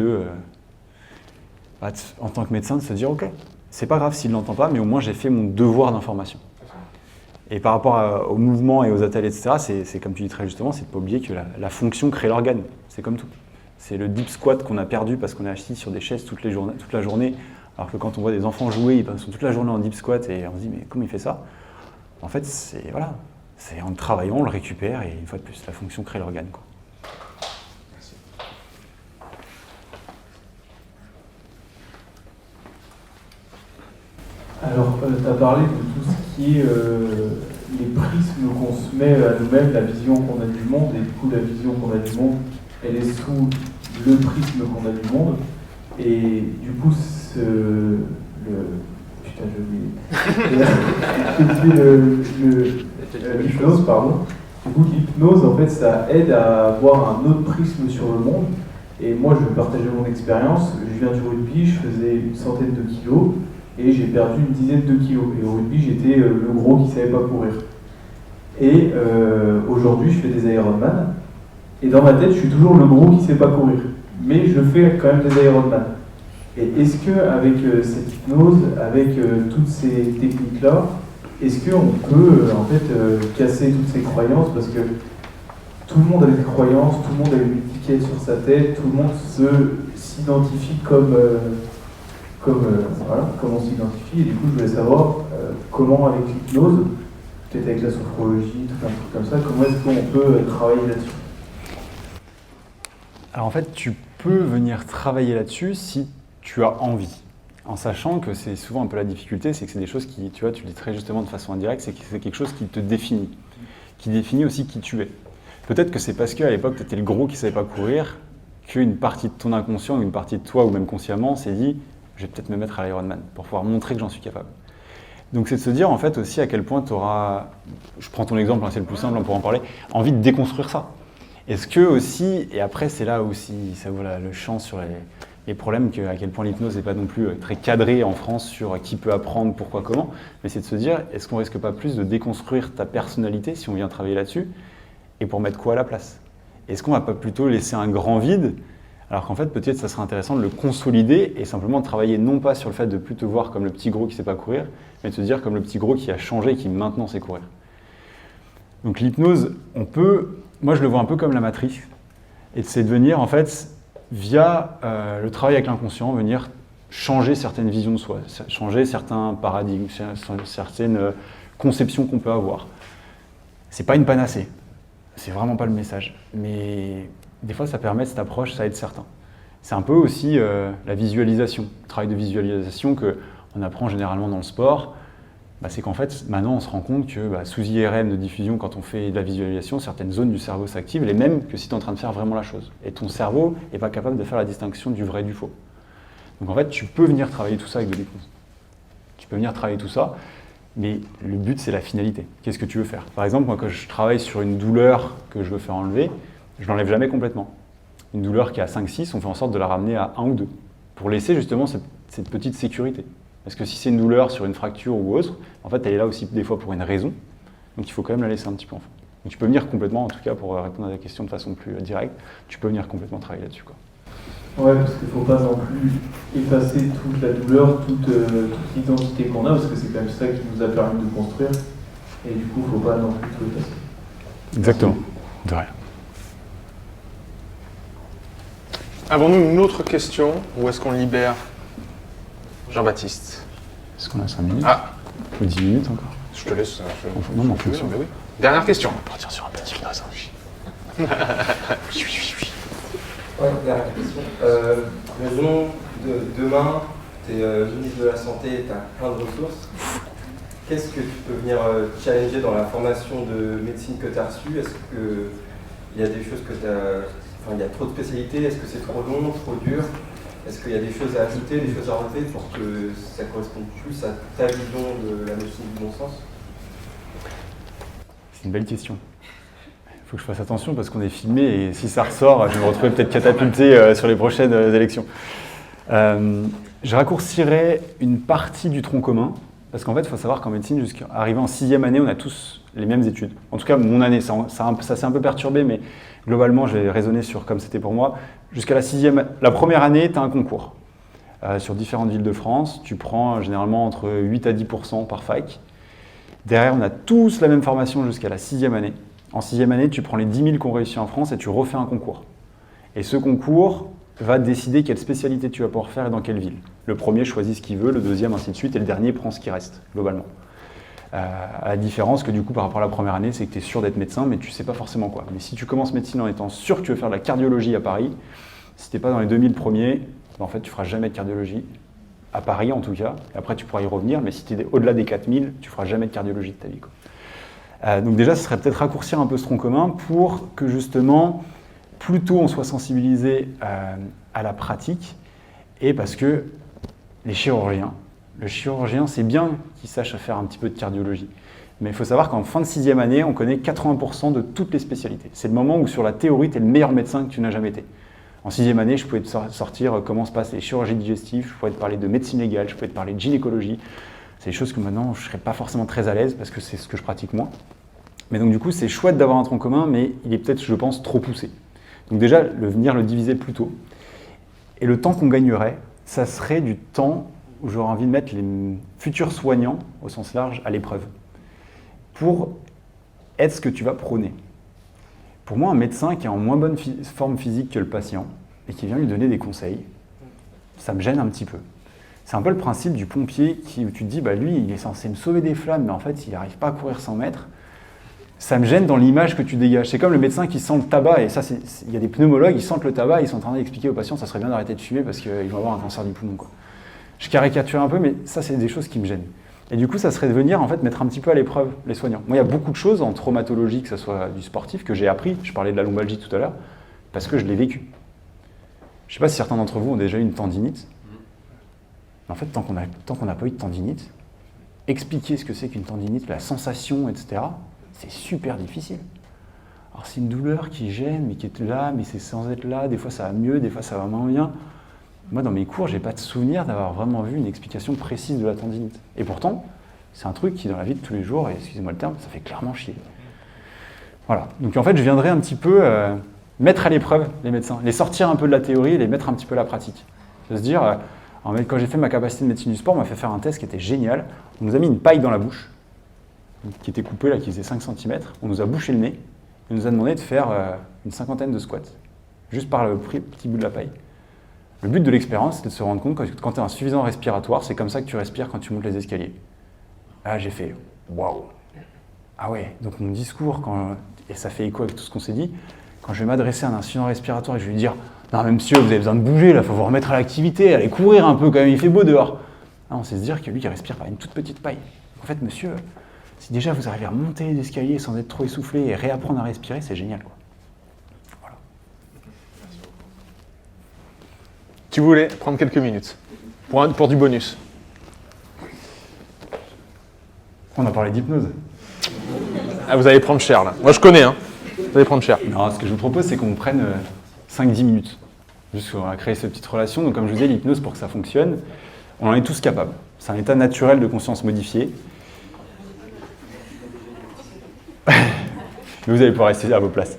en tant que médecin, de se dire « Ok, c'est pas grave s'il ne l'entend pas, mais au moins j'ai fait mon devoir d'information. » Et par rapport au mouvement et aux attelles, etc., c'est comme tu dis très justement, c'est de ne pas oublier que la fonction crée l'organe. C'est comme tout. C'est le deep squat qu'on a perdu parce qu'on est assis sur des chaises toute la journée. Alors que quand on voit des enfants jouer, ils sont toute la journée en deep squat et on se dit mais comment il fait ça? En fait, c'est en travaillant, on le récupère et une fois de plus, la fonction crée l'organe, quoi. Merci. Alors, tu as parlé de tout ce qui est les prismes qu'on se met à nous-mêmes, la vision qu'on a du monde, et du coup, la vision qu'on a du monde, elle est sous le prisme qu'on a du monde. Et du coup, l'hypnose, pardon. Du coup, l'hypnose, en fait, ça aide à avoir un autre prisme sur le monde. Et moi, je vais partager mon expérience. Je viens du rugby, je faisais une centaine de kilos et j'ai perdu une dizaine de kilos. Et au rugby, j'étais le gros qui ne savait pas courir. Et aujourd'hui, je fais des Ironman. Et dans ma tête, je suis toujours le gros qui ne sait pas courir. Mais je fais quand même des Ironman. Et est-ce qu'avec cette hypnose, avec toutes ces techniques-là, est-ce qu'on peut en fait casser toutes ces croyances? Parce que tout le monde a des croyances, tout le monde a une étiquette sur sa tête, tout le monde s'identifie comme on s'identifie. Et du coup, je voulais savoir comment, avec l'hypnose, peut-être avec la sophrologie, tout un truc comme ça, comment est-ce qu'on peut travailler là-dessus? Alors en fait, tu peux venir travailler là-dessus si tu as envie. En sachant que c'est souvent un peu la difficulté, c'est que c'est des choses qui, tu vois, tu le dis très justement de façon indirecte, c'est que c'est quelque chose qui te définit, qui définit aussi qui tu es. Peut-être que c'est parce qu'à l'époque, tu étais le gros qui ne savait pas courir, qu'une partie de ton inconscient, une partie de toi, ou même consciemment, s'est dit « je vais peut-être me mettre à l'Ironman pour pouvoir montrer que j'en suis capable ». Donc c'est de se dire en fait aussi à quel point tu auras, je prends ton exemple, c'est le plus simple pour en parler, envie de déconstruire ça. Est-ce que aussi, et après c'est là aussi, ça vaut le champ sur les problèmes, à quel point l'hypnose n'est pas non plus très cadrée en France sur qui peut apprendre, pourquoi, comment, mais c'est de se dire, est-ce qu'on risque pas plus de déconstruire ta personnalité si on vient travailler là-dessus, et pour mettre quoi à la place? Est-ce qu'on va pas plutôt laisser un grand vide, alors qu'en fait peut-être ça serait intéressant de le consolider et simplement de travailler non pas sur le fait de plus te voir comme le petit gros qui ne sait pas courir, mais de se dire comme le petit gros qui a changé et qui maintenant sait courir. Donc l'hypnose, moi je le vois un peu comme la matrice, et c'est de venir en fait, via le travail avec l'inconscient, venir changer certaines visions de soi, changer certains paradigmes, certaines conceptions qu'on peut avoir. C'est pas une panacée, c'est vraiment pas le message, mais des fois ça permet cette approche, ça aide certains. C'est un peu aussi la visualisation, le travail de visualisation qu'on apprend généralement dans le sport. C'est qu'en fait, maintenant, on se rend compte que sous IRM de diffusion, quand on fait de la visualisation, certaines zones du cerveau s'activent, les mêmes que si tu es en train de faire vraiment la chose. Et ton cerveau n'est pas capable de faire la distinction du vrai et du faux. Donc en fait, tu peux venir travailler tout ça avec de l'hypnose. Tu peux venir travailler tout ça, mais le but, c'est la finalité. Qu'est-ce que tu veux faire? Par exemple, moi, quand je travaille sur une douleur que je veux faire enlever, je ne l'enlève jamais complètement. Une douleur qui est à 5-6, on fait en sorte de la ramener à 1 ou 2, pour laisser justement cette petite sécurité. Parce que si c'est une douleur sur une fracture ou autre, en fait, elle est là aussi des fois pour une raison. Donc il faut quand même la laisser un petit peu en fond. Donc tu peux venir complètement, en tout cas pour répondre à la question de façon plus directe, tu peux venir complètement travailler là-dessus, quoi. Ouais, parce qu'il ne faut pas non plus effacer toute la douleur, toute l'identité qu'on a, parce que c'est quand même ça qui nous a permis de construire. Et du coup, il ne faut pas non plus tout effacer. Exactement. De rien. Avons-nous une autre question ou est-ce qu'on libère Jean-Baptiste? Est-ce qu'on a 5 minutes? Ou 10 minutes encore? Je te laisse. Non, mais en fonction. Mais oui. Dernière question. On va partir sur un petit hypnose. Ouais, dernière question. Raison de demain, tu es ministre de la Santé, tu as plein de ressources. Qu'est-ce que tu peux venir challenger dans la formation de médecine que tu as reçue? Est-ce qu'il y a des choses que tu as. Enfin, il y a trop de spécialités, est-ce que c'est trop long, trop dur? Est-ce qu'il y a des choses à ajouter, des choses à enlever pour que ça corresponde plus à ta vision de la médecine du bon sens? C'est une belle question. Il faut que je fasse attention parce qu'on est filmé et si ça ressort, je vais me retrouver peut-être catapulté sur les prochaines élections. Je raccourcirais une partie du tronc commun parce qu'en fait, il faut savoir qu'en médecine, jusqu'à arriver en 6e année, on a tous les mêmes études. En tout cas, mon année, ça s'est un peu perturbé, mais globalement, j'ai raisonné sur comme c'était pour moi. Jusqu'à la première année, tu as un concours. Sur différentes villes de France, tu prends généralement entre 8 à 10% par fac. Derrière, on a tous la même formation jusqu'à la 6e année. En 6e année, tu prends les 10 000 qui ont réussi en France et tu refais un concours. Et ce concours va décider quelle spécialité tu vas pouvoir faire et dans quelle ville. Le premier choisit ce qu'il veut, le deuxième ainsi de suite, et le dernier prend ce qui reste, globalement. À la différence que du coup par rapport à la première année, c'est que tu es sûr d'être médecin, mais tu ne sais pas forcément quoi. Mais si tu commences médecine en étant sûr que tu veux faire de la cardiologie à Paris, si tu n'es pas dans les 2000 premiers, en fait tu ne feras jamais de cardiologie, à Paris en tout cas, et après tu pourras y revenir, mais si tu es au-delà des 4000, tu ne feras jamais de cardiologie de ta vie, quoi. Donc déjà, ce serait peut-être raccourcir un peu ce tronc commun pour que justement, plus tôt on soit sensibilisé à la pratique, et parce que le chirurgien, c'est bien qu'il sache faire un petit peu de cardiologie. Mais il faut savoir qu'en fin de 6e année, on connaît 80% de toutes les spécialités. C'est le moment où sur la théorie, tu es le meilleur médecin que tu n'as jamais été. En 6e année, je pouvais te sortir comment se passent les chirurgies digestives, je pouvais te parler de médecine légale, je pouvais te parler de gynécologie. C'est des choses que maintenant, je ne serais pas forcément très à l'aise parce que c'est ce que je pratique moins. Mais donc du coup, c'est chouette d'avoir un tronc commun, mais il est peut-être, je pense, trop poussé. Donc déjà, venir le diviser plus tôt. Et le temps qu'on gagnerait, ça serait du temps où j'aurais envie de mettre les futurs soignants, au sens large, à l'épreuve. Pour être ce que tu vas prôner. Pour moi, un médecin qui est en moins bonne forme physique que le patient et qui vient lui donner des conseils, ça me gêne un petit peu. C'est un peu le principe du pompier où tu te dis, bah lui, il est censé me sauver des flammes, mais en fait, il n'arrive pas à courir 100 mètres. Ça me gêne dans l'image que tu dégages. C'est comme le médecin qui sent le tabac, et ça, il y a des pneumologues, ils sentent le tabac, ils sont en train d'expliquer aux patients, ça serait bien d'arrêter de fumer parce qu'ils vont avoir un cancer du poumon, quoi. Je caricature un peu, mais ça, c'est des choses qui me gênent. Et du coup, ça serait de venir en fait mettre un petit peu à l'épreuve les soignants. Moi, il y a beaucoup de choses en traumatologie, que ce soit du sportif, que j'ai appris. Je parlais de la lombalgie tout à l'heure, parce que je l'ai vécu. Je ne sais pas si certains d'entre vous ont déjà eu une tendinite. En fait, tant qu'on n'a pas eu de tendinite, expliquer ce que c'est qu'une tendinite, la sensation, etc., c'est super difficile. Alors c'est une douleur qui gêne, mais qui est là, mais c'est sans être là. Des fois, ça va mieux, des fois, ça va moins bien. Moi, dans mes cours, je n'ai pas de souvenir d'avoir vraiment vu une explication précise de la tendinite. Et pourtant, c'est un truc qui, dans la vie de tous les jours, et excusez-moi le terme, ça fait clairement chier. Voilà. Donc en fait, je viendrai un petit peu mettre à l'épreuve les médecins, les sortir un peu de la théorie et les mettre un petit peu à la pratique. De se dire, quand j'ai fait ma capacité de médecine du sport, on m'a fait faire un test qui était génial. On nous a mis une paille dans la bouche, qui était coupée, là, qui faisait 5 cm. On nous a bouché le nez et on nous a demandé de faire une 50aine de squats, juste par le petit bout de la paille. Le but de l'expérience, c'était de se rendre compte que quand tu as un suffisant respiratoire, c'est comme ça que tu respires quand tu montes les escaliers. Là, j'ai fait waouh! Ah ouais, donc mon discours, et ça fait écho avec tout ce qu'on s'est dit, quand je vais m'adresser à un insuffisant respiratoire et je vais lui dire non, mais monsieur, vous avez besoin de bouger, là, il faut vous remettre à l'activité, allez courir un peu quand même, il fait beau dehors. Ah, on sait se dire que lui, il respire par une toute petite paille. En fait, monsieur, si déjà vous arrivez à monter les escaliers sans être trop essoufflé et réapprendre à respirer, c'est génial, quoi. Voilà. Tu voulais prendre quelques minutes pour du bonus. On a parlé d'hypnose. Ah, vous allez prendre cher, là. Moi, je connais, hein. Vous allez prendre cher. Non, ce que je vous propose, c'est qu'on prenne 5-10 minutes. Juste on va créer cette petite relation. Donc, comme je vous disais, l'hypnose, pour que ça fonctionne, on en est tous capables. C'est un état naturel de conscience modifié. Mais vous allez pouvoir rester à vos places.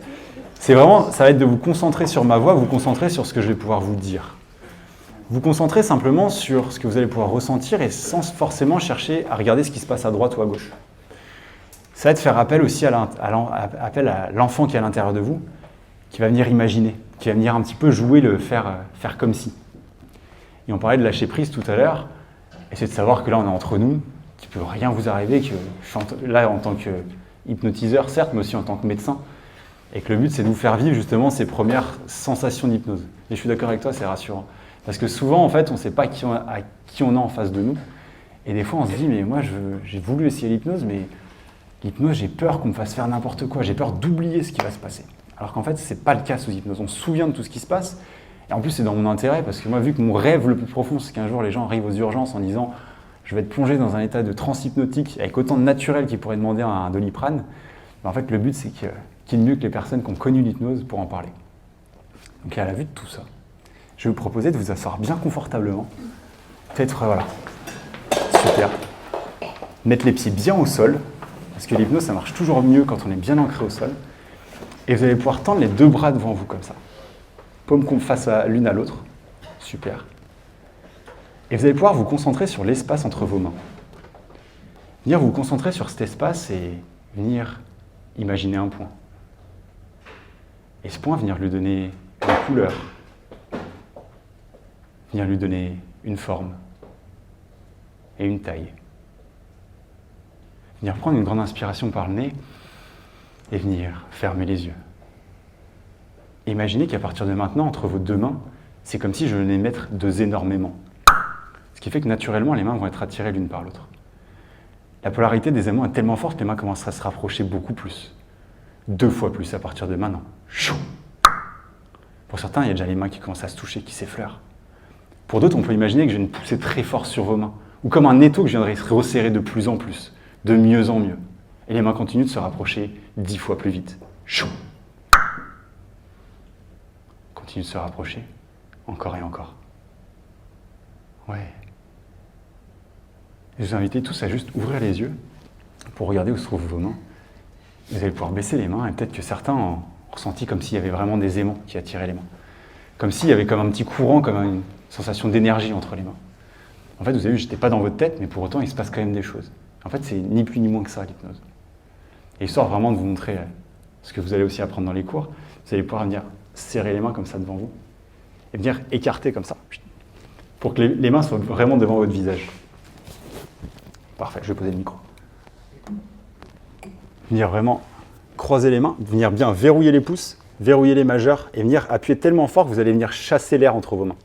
C'est vraiment, ça va être de vous concentrer sur ma voix, vous concentrer sur ce que je vais pouvoir vous dire. Vous concentrer simplement sur ce que vous allez pouvoir ressentir et sans forcément chercher à regarder ce qui se passe à droite ou à gauche. Ça va être faire appel aussi à l'enfant qui est à l'intérieur de vous, qui va venir imaginer, qui va venir un petit peu jouer le faire comme si. Et on parlait de lâcher prise tout à l'heure, et c'est de savoir que là on est entre nous, qu'il ne peut rien vous arriver, que je suis là en tant qu'hypnotiseur certes, mais aussi en tant que médecin, et que le but c'est de vous faire vivre justement ces premières sensations d'hypnose. Et je suis d'accord avec toi, c'est rassurant. Parce que souvent en fait on ne sait pas à qui on a en face de nous, et des fois on se dit mais moi j'ai voulu essayer l'hypnose, mais l'hypnose j'ai peur qu'on me fasse faire n'importe quoi, j'ai peur d'oublier ce qui va se passer. Alors qu'en fait ce n'est pas le cas sous hypnose, on se souvient de tout ce qui se passe, et en plus c'est dans mon intérêt, parce que moi vu que mon rêve le plus profond c'est qu'un jour les gens arrivent aux urgences en disant je vais être plongé dans un état de transe hypnotique avec autant de naturel qu'ils pourraient demander un Doliprane, ben en fait le but c'est qu'il y ait mieux que les personnes qui ont connu l'hypnose pour en parler. Donc à la vue de tout ça, je vais vous proposer de vous asseoir bien confortablement. Peut-être, voilà. Super. Mettre les pieds bien au sol, parce que l'hypnose, ça marche toujours mieux quand on est bien ancré au sol. Et vous allez pouvoir tendre les 2 bras devant vous, comme ça. Paumes qu'on fasse l'une à l'autre. Super. Et vous allez pouvoir vous concentrer sur l'espace entre vos mains. Venir vous concentrer sur cet espace et venir imaginer un point. Et ce point, venir lui donner une couleur. Venir lui donner une forme et une taille. Venir prendre une grande inspiration par le nez et venir fermer les yeux. Imaginez qu'à partir de maintenant, entre vos 2 mains, c'est comme si je venais mettre 2 énormément. Ce qui fait que naturellement, les mains vont être attirées l'une par l'autre. La polarité des aimants est tellement forte que les mains commenceraient à se rapprocher beaucoup plus. 2 fois plus à partir de maintenant. Pour certains, il y a déjà les mains qui commencent à se toucher, qui s'effleurent. Pour d'autres, on peut imaginer que je viens de pousser très fort sur vos mains, ou comme un étau que je viendrai resserrer de plus en plus, de mieux en mieux. Et les mains continuent de se rapprocher 10 fois plus vite. Continue de se rapprocher. Encore et encore. Ouais. Je vous invite tous à juste ouvrir les yeux pour regarder où se trouvent vos mains. Vous allez pouvoir baisser les mains et peut-être que certains ont ressenti comme s'il y avait vraiment des aimants qui attiraient les mains. Comme s'il y avait comme un petit courant, comme une sensation d'énergie entre les mains. En fait, vous avez vu, je n'étais pas dans votre tête, mais pour autant, il se passe quand même des choses. En fait, c'est ni plus ni moins que ça, l'hypnose. Et histoire vraiment de vous montrer ce que vous allez aussi apprendre dans les cours, vous allez pouvoir venir serrer les mains comme ça devant vous et venir écarter comme ça, pour que les mains soient vraiment devant votre visage. Parfait, je vais poser le micro. Venir vraiment croiser les mains, venir bien verrouiller les pouces, verrouiller les majeurs et venir appuyer tellement fort que vous allez venir chasser l'air entre vos mains.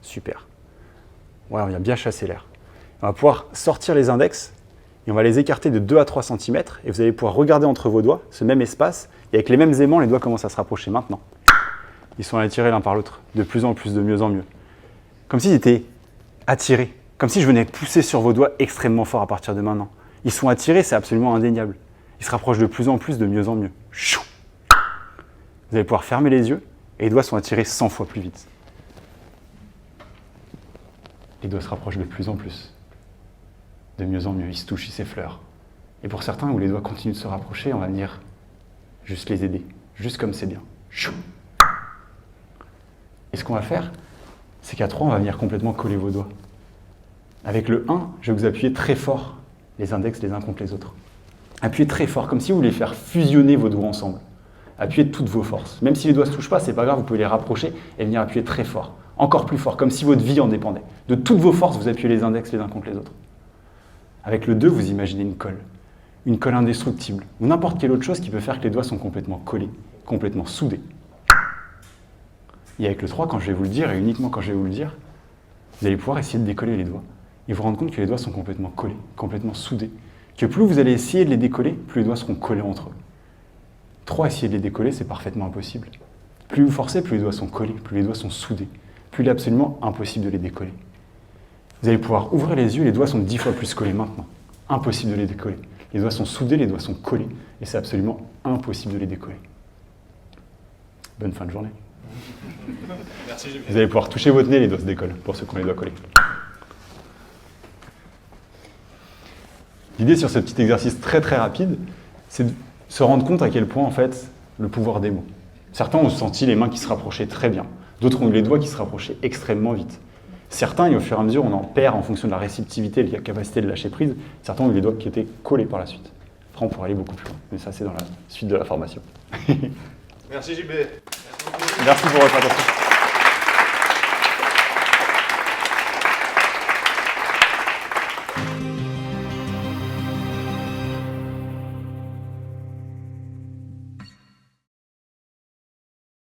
Super. Ouais, on vient bien chasser l'air. On va pouvoir sortir les index et on va les écarter de 2 à 3 cm et vous allez pouvoir regarder entre vos doigts ce même espace et avec les mêmes aimants, les doigts commencent à se rapprocher maintenant. Ils sont attirés l'un par l'autre, de plus en plus, de mieux en mieux. Comme s'ils étaient attirés, comme si je venais pousser sur vos doigts extrêmement fort à partir de maintenant. Ils sont attirés, c'est absolument indéniable. Ils se rapprochent de plus en plus, de mieux en mieux. Vous allez pouvoir fermer les yeux et les doigts sont attirés 100 fois plus vite. Les doigts se rapprochent de plus en plus, de mieux en mieux. Ils se touchent, ils s'effleurent. Et pour certains où les doigts continuent de se rapprocher, on va venir juste les aider, juste comme c'est bien. Et ce qu'on va faire, c'est qu'à 3, on va venir complètement coller vos doigts. Avec le 1, je vais vous appuyer très fort, les index les uns contre les autres. Appuyez très fort, comme si vous voulez faire fusionner vos doigts ensemble. Appuyez de toutes vos forces. Même si les doigts ne se touchent pas, c'est pas grave, vous pouvez les rapprocher et venir appuyer très fort. Encore plus fort, comme si votre vie en dépendait. De toutes vos forces, vous appuyez les index les uns contre les autres. Avec le 2, vous imaginez une colle indestructible, ou n'importe quelle autre chose qui peut faire que les doigts sont complètement collés, complètement soudés. Et avec le 3, quand je vais vous le dire, et uniquement quand je vais vous le dire, vous allez pouvoir essayer de décoller les doigts, et vous rendre compte que les doigts sont complètement collés, complètement soudés, que plus vous allez essayer de les décoller, plus les doigts seront collés entre eux. 3, essayer de les décoller, c'est parfaitement impossible. Plus vous forcez, plus les doigts sont collés, plus les doigts sont soudés, plus il est absolument impossible de les décoller. Vous allez pouvoir ouvrir les yeux, les doigts sont 10 fois plus collés maintenant. Impossible de les décoller. Les doigts sont soudés, les doigts sont collés, et c'est absolument impossible de les décoller. Bonne fin de journée. Merci, Julien. Vous allez pouvoir toucher votre nez, les doigts se décollent, pour ceux qui ont les doigts collés. L'idée sur ce petit exercice très très rapide, c'est de se rendre compte à quel point, en fait, le pouvoir des mots. Certains ont senti les mains qui se rapprochaient très bien, d'autres ont eu les doigts qui se rapprochaient extrêmement vite. Certains, et au fur et à mesure, on en perd en fonction de la réceptivité et de la capacité de lâcher prise, certains ont eu les doigts qui étaient collés par la suite. Après, on pourrait aller beaucoup plus loin, mais ça, c'est dans la suite de la formation. Merci JB. Merci pour votre attention.